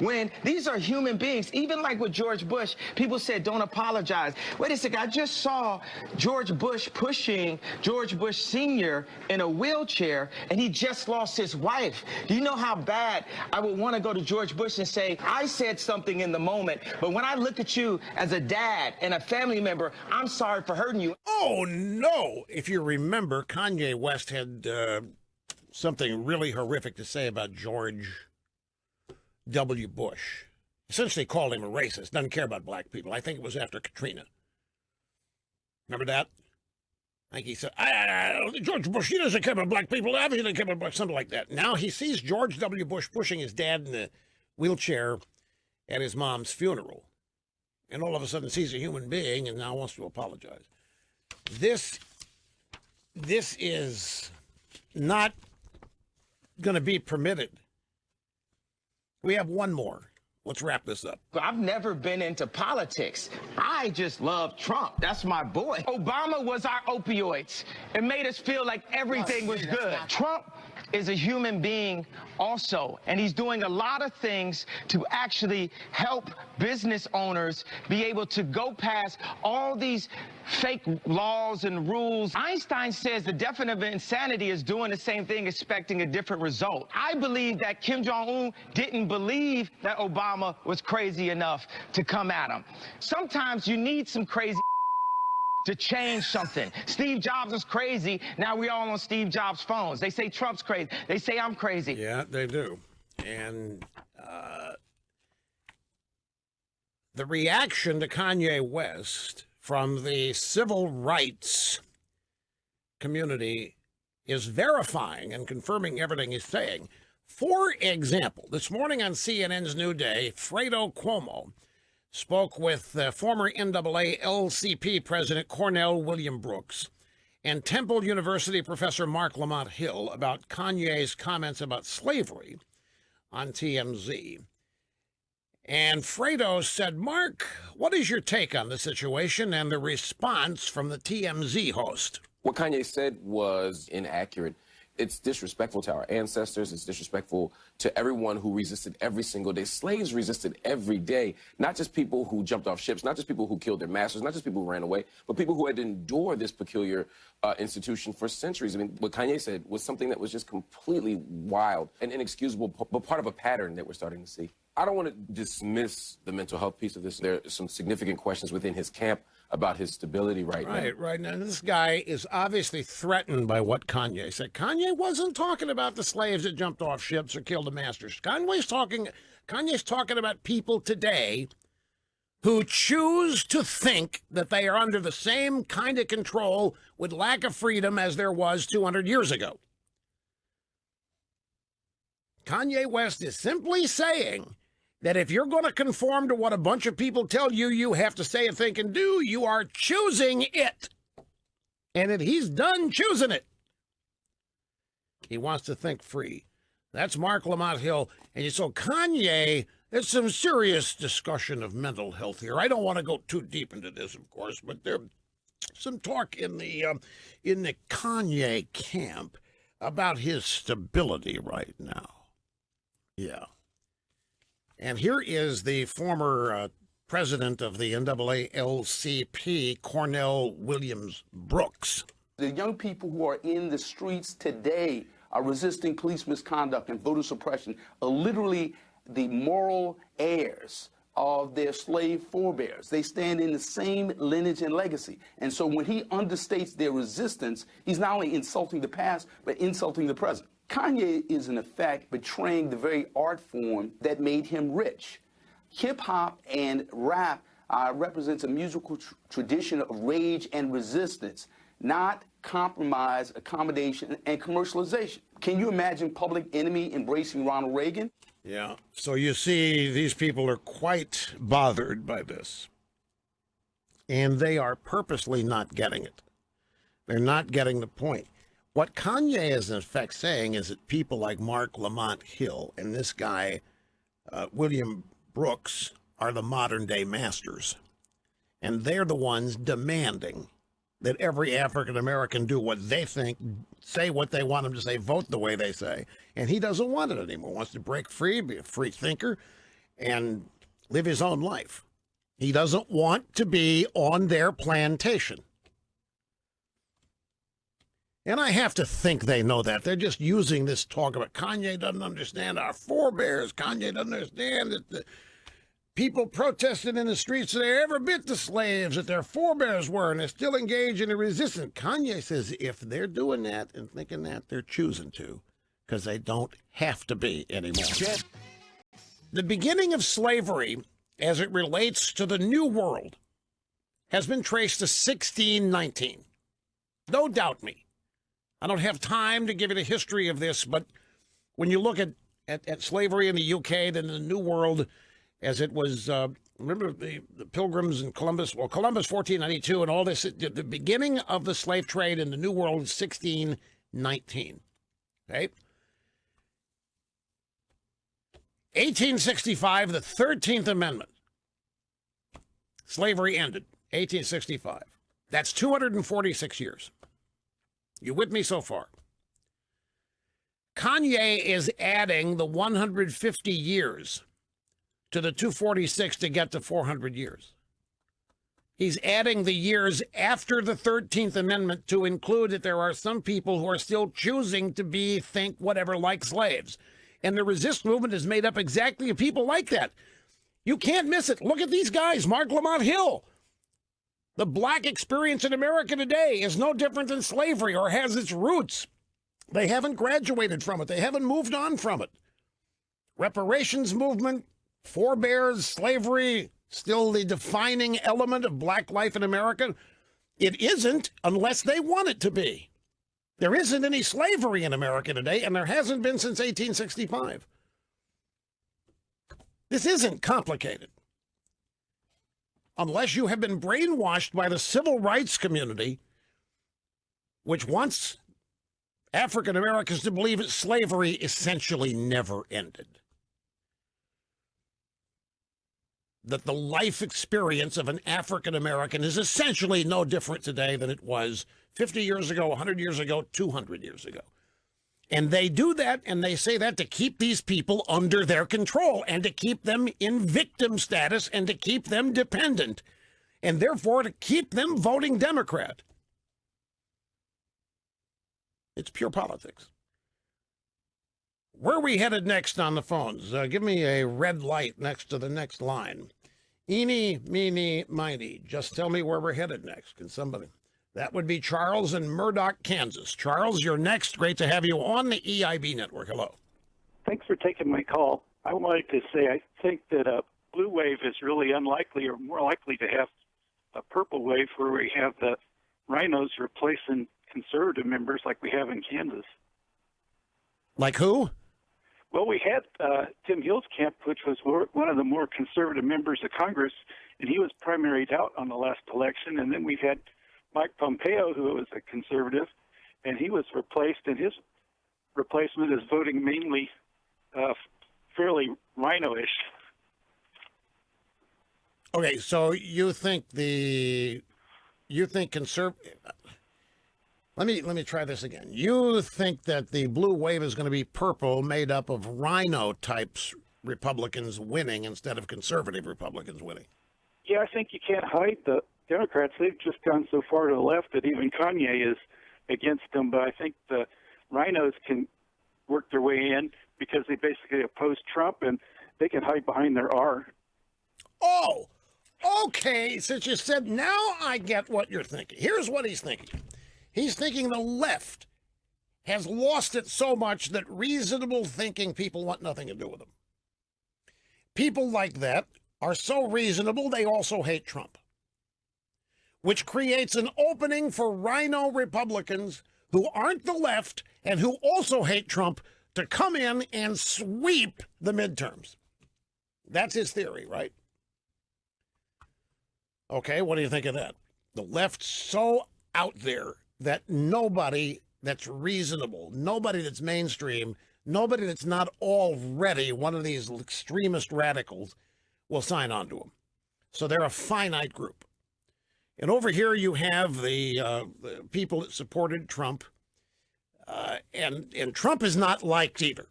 when these are human beings. Even like with George Bush, people said, don't apologize. Wait a second, I just saw George Bush pushing George Bush Sr. in a wheelchair, and he just lost his wife. Do you know how bad I would want to go to George Bush and say, I said something in the moment, but when I look at you as a dad and a family member, I'm sorry for hurting you. Oh, no. If you remember, Kanye West had something really horrific to say about George W. Bush. Essentially called him a racist, doesn't care about black people. I think it was after Katrina. Remember that? I think he said, George Bush, he doesn't care about black people. Obviously, he doesn't care about black, something like that. Now he sees George W. Bush pushing his dad in the wheelchair at his mom's funeral. And all of a sudden sees a human being and now wants to apologize. This is not going to be permitted. We have one more. Let's wrap this up. I've never been into politics. I just love Trump. That's my boy. Obama was our opioids. It made us feel like everything was good. Trump is a human being also, and he's doing a lot of things to actually help business owners be able to go past all these fake laws and rules. Einstein says the definition of insanity is doing the same thing, expecting a different result. I believe that Kim Jong-un didn't believe that Obama was crazy enough to come at him. Sometimes you need some crazy to change something. Steve Jobs is crazy. Now we all on Steve Jobs' phones. They say Trump's crazy. They say I'm crazy. Yeah, they do. And the reaction to Kanye West from the civil rights community is verifying and confirming everything he's saying. For example, this morning on CNN's New Day, Fredo Cuomo spoke with former NAACP President Cornell William Brooks and Temple University professor Mark Lamont Hill about Kanye's comments about slavery on TMZ. And Fredo said, Mark, what is your take on the situation and the response from the TMZ host? What Kanye said was inaccurate. It's disrespectful to our ancestors. It's disrespectful to everyone who resisted every single day. Slaves resisted every day, not just people who jumped off ships, not just people who killed their masters, not just people who ran away, but people who had to endure this peculiar institution for centuries. I mean, what Kanye said was something that was just completely wild and inexcusable, but part of a pattern that we're starting to see. I don't want to dismiss the mental health piece of this. There are some significant questions within his camp about his stability right now. Right. Now, this guy is obviously threatened by what Kanye said. Kanye wasn't talking about the slaves that jumped off ships or killed the masters. Kanye's talking about people today who choose to think that they are under the same kind of control with lack of freedom as there was 200 years ago. Kanye West is simply saying that if you're going to conform to what a bunch of people tell you you have to say and think and do, you are choosing it. And that he's done choosing it. He wants to think free. That's Mark Lamont Hill. And so Kanye, there's some serious discussion of mental health here. I don't want to go too deep into this, of course, but there's some talk in the Kanye camp about his stability right now. Yeah. And here is the former president of the NAACP, Cornell Williams Brooks. The young people who are in the streets today are resisting police misconduct and voter suppression are literally the moral heirs of their slave forebears. They stand in the same lineage and legacy. And so when he understates their resistance, he's not only insulting the past, but insulting the present. Kanye is, in effect, betraying the very art form that made him rich. Hip-hop and rap represents a musical tradition of rage and resistance, not compromise, accommodation, and commercialization. Can you imagine Public Enemy embracing Ronald Reagan? Yeah. So you see, these people are quite bothered by this. And they are purposely not getting it. They're not getting the point. What Kanye is, in effect, saying is that people like Mark Lamont Hill and this guy, William Brooks, are the modern-day masters. And they're the ones demanding that every African-American do what they think, say what they want them to say, vote the way they say. And he doesn't want it anymore. He wants to break free, be a free thinker, and live his own life. He doesn't want to be on their plantation. And I have to think they know that. They're just using this talk about Kanye doesn't understand our forebears. Kanye doesn't understand that the people protested in the streets that they ever bit the slaves, that their forebears were, and they're still engaged in the resistance. Kanye says if they're doing that and thinking that, they're choosing to, because they don't have to be anymore. The beginning of slavery, as it relates to the New World, has been traced to 1619. Don't doubt me. I don't have time to give you the history of this, but when you look at slavery in the UK, then the New World, as it was, remember the Pilgrims and Columbus, well, Columbus 1492 and all this, the beginning of the slave trade in the New World is 1619, okay? 1865, the 13th Amendment, slavery ended, 1865. That's 246 years. You with me so far? Kanye is adding the 150 years to the 246 to get to 400 years. He's adding the years after the 13th Amendment to include that there are some people who are still choosing to think whatever like slaves. And the resist movement is made up exactly of people like that. You can't miss it. Look at these guys, Mark Lamont Hill. The black experience in America today is no different than slavery or has its roots. They haven't graduated from it. They haven't moved on from it. Reparations movement, forebears, slavery, still the defining element of black life in America. It isn't unless they want it to be. There isn't any slavery in America today, and there hasn't been since 1865. This isn't complicated. Unless you have been brainwashed by the civil rights community, which wants African Americans to believe that slavery essentially never ended. that the life experience of an African American is essentially no different today than it was 50 years ago, 100 years ago, 200 years ago. And they do that, and they say that to keep these people under their control and to keep them in victim status and to keep them dependent, and therefore to keep them voting Democrat. It's pure politics. Where are we headed next on the phones? Give me a red light next to the next line. Eeny, meeny, miny. Just tell me where we're headed next. Can somebody? That would be Charles in Murdoch, Kansas. Charles, you're next. Great to have you on the EIB network. Hello. Thanks for taking my call. I wanted to say I think that a blue wave is really unlikely, or more likely to have a purple wave where we have the rhinos replacing conservative members like we have in Kansas. Like who? Well, we had Tim Hillskamp, which was one of the more conservative members of Congress, and he was primaried out on the last election. And then we've had Mike Pompeo, who was a conservative, and he was replaced, and his replacement is voting mainly fairly rhino-ish. Okay, so you think Let me try this again. You think that the blue wave is going to be purple, made up of rhino types Republicans winning instead of conservative Republicans winning? Yeah, I think you can't hide the Democrats. They've just gone so far to the left that even Kanye is against them. But I think the rhinos can work their way in because they basically oppose Trump, and they can hide behind their R. Oh, okay. Since you said, now I get what you're thinking. Here's what he's thinking. He's thinking the left has lost it so much that reasonable thinking people want nothing to do with them. People like that are so reasonable, they also hate Trump, which creates an opening for rhino Republicans who aren't the left and who also hate Trump to come in and sweep the midterms. That's his theory, right? Okay, what do you think of that? The left's so out there that nobody that's reasonable, nobody that's mainstream, nobody that's not already one of these extremist radicals will sign on to them. So they're a finite group. And over here you have the people that supported Trump, and Trump is not liked either.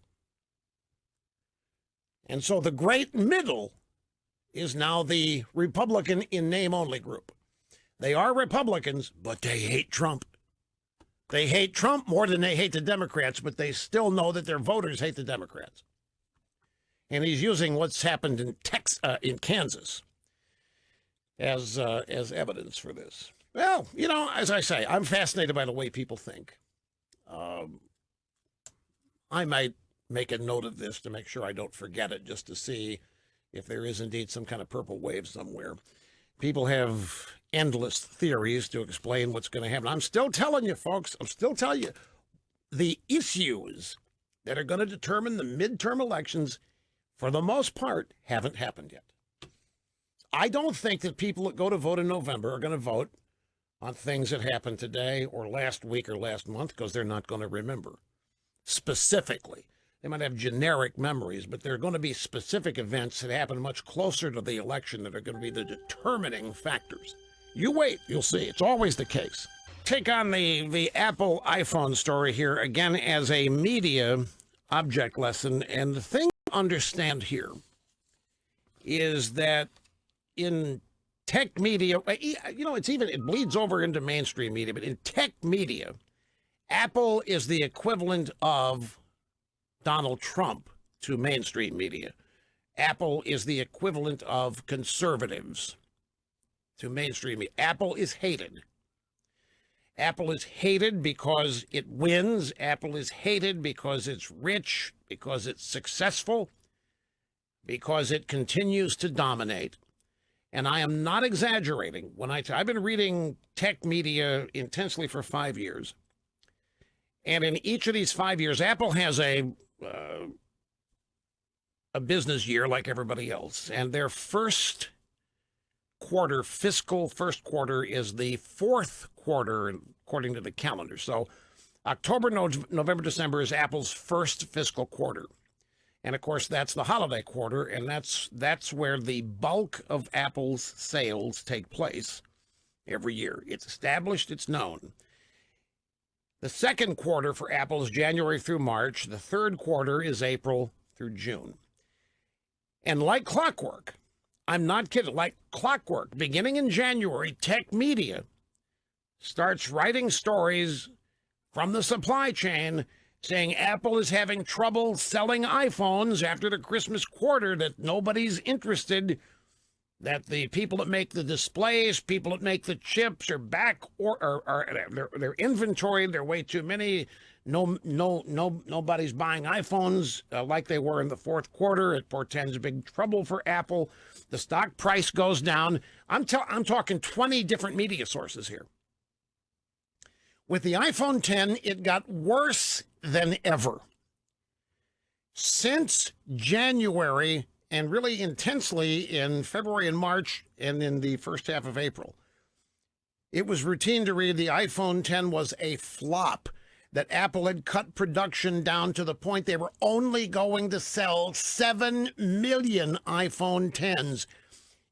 And so the great middle is now the Republican in name only group. They are Republicans, but they hate Trump. They hate Trump more than they hate the Democrats, but they still know that their voters hate the Democrats. And he's using what's happened in Kansas as evidence for this. Well, you know, as I say, I'm fascinated by the way people think. I might make a note of this to make sure I don't forget it, just to see if there is indeed some kind of purple wave somewhere. People have endless theories to explain what's going to happen. I'm still telling you, folks, I'm still telling you, the issues that are going to determine the midterm elections, for the most part, haven't happened yet. I don't think that people that go to vote in November are going to vote on things that happened today or last week or last month, because they're not going to remember specifically. They might have generic memories, but there are going to be specific events that happen much closer to the election that are going to be the determining factors. You wait, you'll see. It's always the case. Take on the Apple iPhone story here again as a media object lesson. And the thing to understand here is that in tech media, you know, it bleeds over into mainstream media, but in tech media, Apple is the equivalent of Donald Trump to mainstream media. Apple is the equivalent of conservatives to mainstream media. Apple is hated. Apple is hated because it wins. Apple is hated because it's rich, because it's successful, because it continues to dominate. And I am not exaggerating when I've been reading tech media intensely for 5 years. And in each of these 5 years, Apple has a business year like everybody else. And their first quarter, fiscal first quarter, is the fourth quarter, according to the calendar. So October, November, December is Apple's first fiscal quarter. And of course, that's the holiday quarter, and that's where the bulk of Apple's sales take place every year. It's established, it's known. The second quarter for Apple is January through March. The third quarter is April through June. And like clockwork, I'm not kidding, like clockwork, beginning in January, tech media starts writing stories from the supply chain saying Apple is having trouble selling iPhones after the Christmas quarter, that nobody's interested, that the people that make the displays, people that make the chips are back, or their inventory, they're way too many. Nobody's buying iPhones like they were in the fourth quarter. It portends big trouble for Apple. The stock price goes down. I'm talking 20 different media sources here. With the iPhone 10, it got worse than ever. Since January, and really intensely in February and March and in the first half of April, it was routine to read the iPhone 10 was a flop, that Apple had cut production down to the point they were only going to sell 7 million iPhone 10s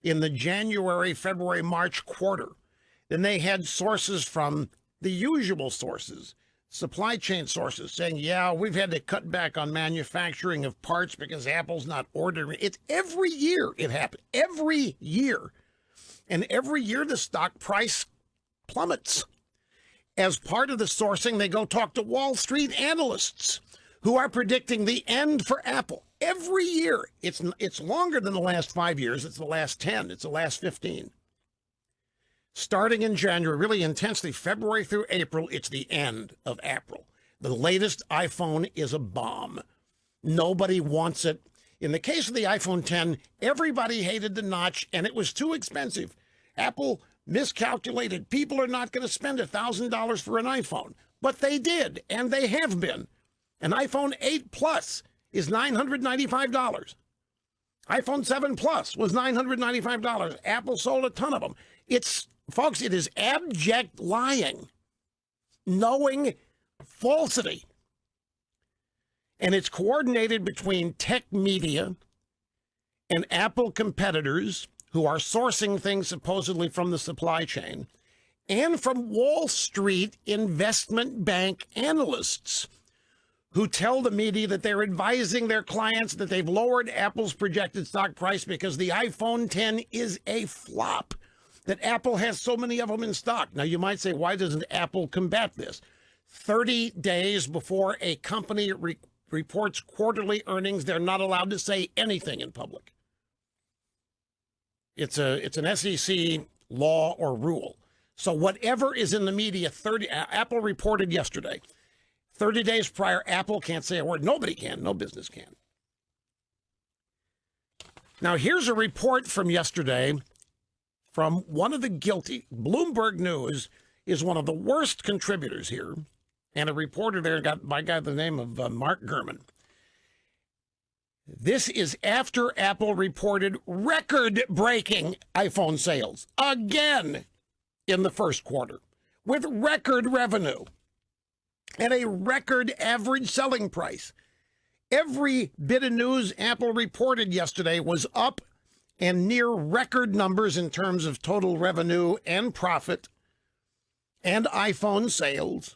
in the January, February, March quarter. Then they had sources from the usual sources, supply chain sources, saying, yeah, we've had to cut back on manufacturing of parts because Apple's not ordering. It's every year it happens, every year. And every year the stock price plummets. As part of the sourcing, they go talk to Wall Street analysts who are predicting the end for Apple. Every year. It's longer than the last 5 years. It's the last 10. It's the last 15. Starting in January, really intensely, February through April, it's the end of April. The latest iPhone is a bomb. Nobody wants it. In the case of the iPhone 10, everybody hated the notch, and it was too expensive. Apple miscalculated. People are not going to spend $1,000 for an iPhone. But they did, and they have been. An iPhone 8 Plus is $995. iPhone 7 Plus was $995. Apple sold a ton of them. Folks, it is abject lying, knowing falsity. And it's coordinated between tech media and Apple competitors who are sourcing things supposedly from the supply chain, and from Wall Street investment bank analysts who tell the media that they're advising their clients that they've lowered Apple's projected stock price because the iPhone 10 is a flop, that Apple has so many of them in stock. Now, you might say, why doesn't Apple combat this? 30 days before a company reports quarterly earnings, they're not allowed to say anything in public. It's an SEC law or rule. So whatever is in the media, Apple reported yesterday, 30 days prior, Apple can't say a word. Nobody can. No business can. Now, here's a report from yesterday from one of the guilty. Bloomberg News is one of the worst contributors here, and a reporter there by a guy by the name of Mark Gurman. This is after Apple reported record-breaking iPhone sales again in the first quarter, with record revenue and a record average selling price. Every bit of news Apple reported yesterday was up and near record numbers in terms of total revenue and profit and iPhone sales.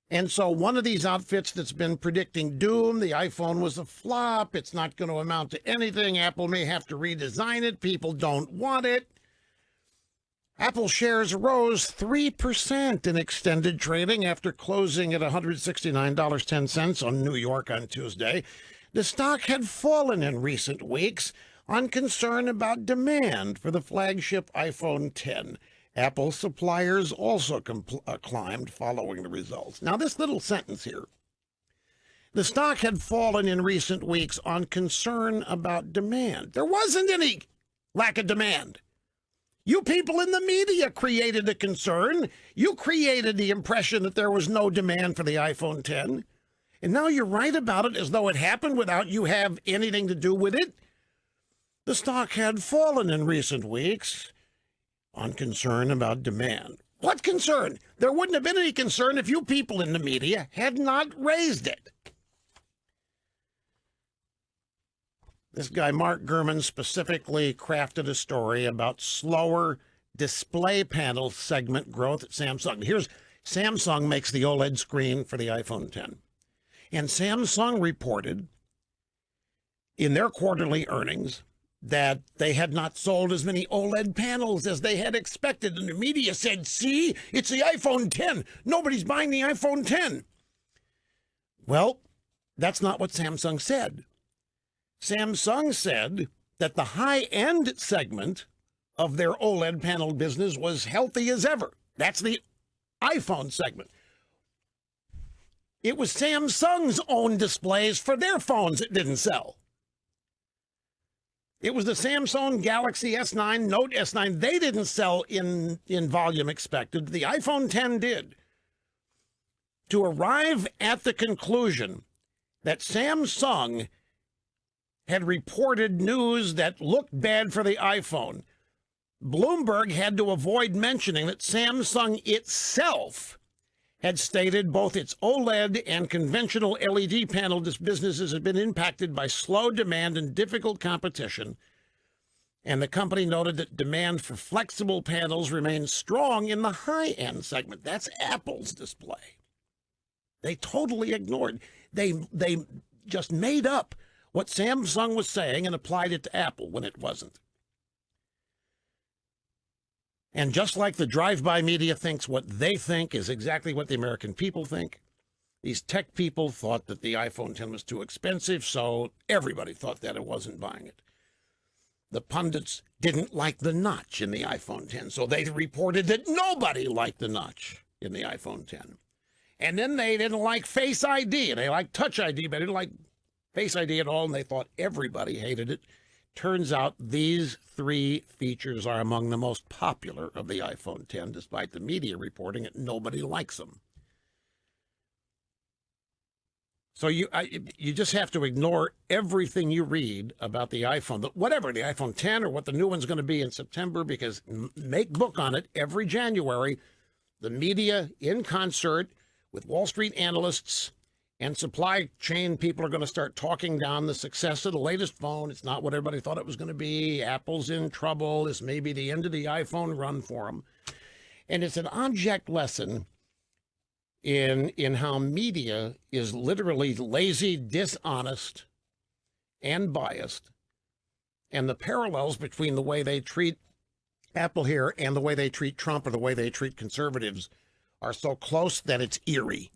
And so one of these outfits that's been predicting doom, the iPhone was a flop, it's not going to amount to anything, Apple may have to redesign it, people don't want it. Apple shares rose 3% in extended trading after closing at $169.10 on New York on Tuesday. The stock had fallen in recent weeks on concern about demand for the flagship iPhone 10. Apple suppliers also climbed following the results. Now, this little sentence here. The stock had fallen in recent weeks on concern about demand. There wasn't any lack of demand. You people in the media created a concern. You created the impression that there was no demand for the iPhone 10. And now you write about it as though it happened without you have anything to do with it. The stock had fallen in recent weeks on concern about demand. What concern? There wouldn't have been any concern if you people in the media had not raised it. This guy, Mark Gurman, specifically crafted a story about slower display panel segment growth at Samsung. Here's Samsung makes the OLED screen for the iPhone 10. And Samsung reported in their quarterly earnings that they had not sold as many OLED panels as they had expected. And the media said, see, it's the iPhone 10. Nobody's buying the iPhone 10. Well, that's not what Samsung said. Samsung said that the high-end segment of their OLED panel business was healthy as ever. That's the iPhone segment. It was Samsung's own displays for their phones that didn't sell. It was the Samsung Galaxy S9, Note S9. They didn't sell in volume expected. The iPhone 10 did. To arrive at the conclusion that Samsung had reported news that looked bad for the iPhone, Bloomberg had to avoid mentioning that Samsung itself had stated both its OLED and conventional LED panel businesses had been impacted by slow demand and difficult competition. And the company noted that demand for flexible panels remains strong in the high-end segment. That's Apple's display. They totally ignored. They just made up what Samsung was saying and applied it to Apple when it wasn't. And just like the drive-by media thinks what they think is exactly what the American people think, these tech people thought that the iPhone 10 was too expensive, so everybody thought that it wasn't buying it. The pundits didn't like the notch in the iPhone 10, so they reported that nobody liked the notch in the iPhone 10. And then they didn't like Face ID, and they liked Touch ID, but they didn't like Face ID at all, and they thought everybody hated it. Turns out these three features are among the most popular of the iPhone 10, despite the media reporting that nobody likes them. So you just have to ignore everything you read about the iPhone, whatever, the iPhone 10 or what the new one's going to be in September, because make book on it, every January, the media in concert with Wall Street analysts and supply chain people are going to start talking down the success of the latest phone. It's not what everybody thought it was going to be. Apple's in trouble. This may be the end of the iPhone run for them. And it's an object lesson in how media is literally lazy, dishonest, and biased. And the parallels between the way they treat Apple here and the way they treat Trump or the way they treat conservatives are so close that it's eerie.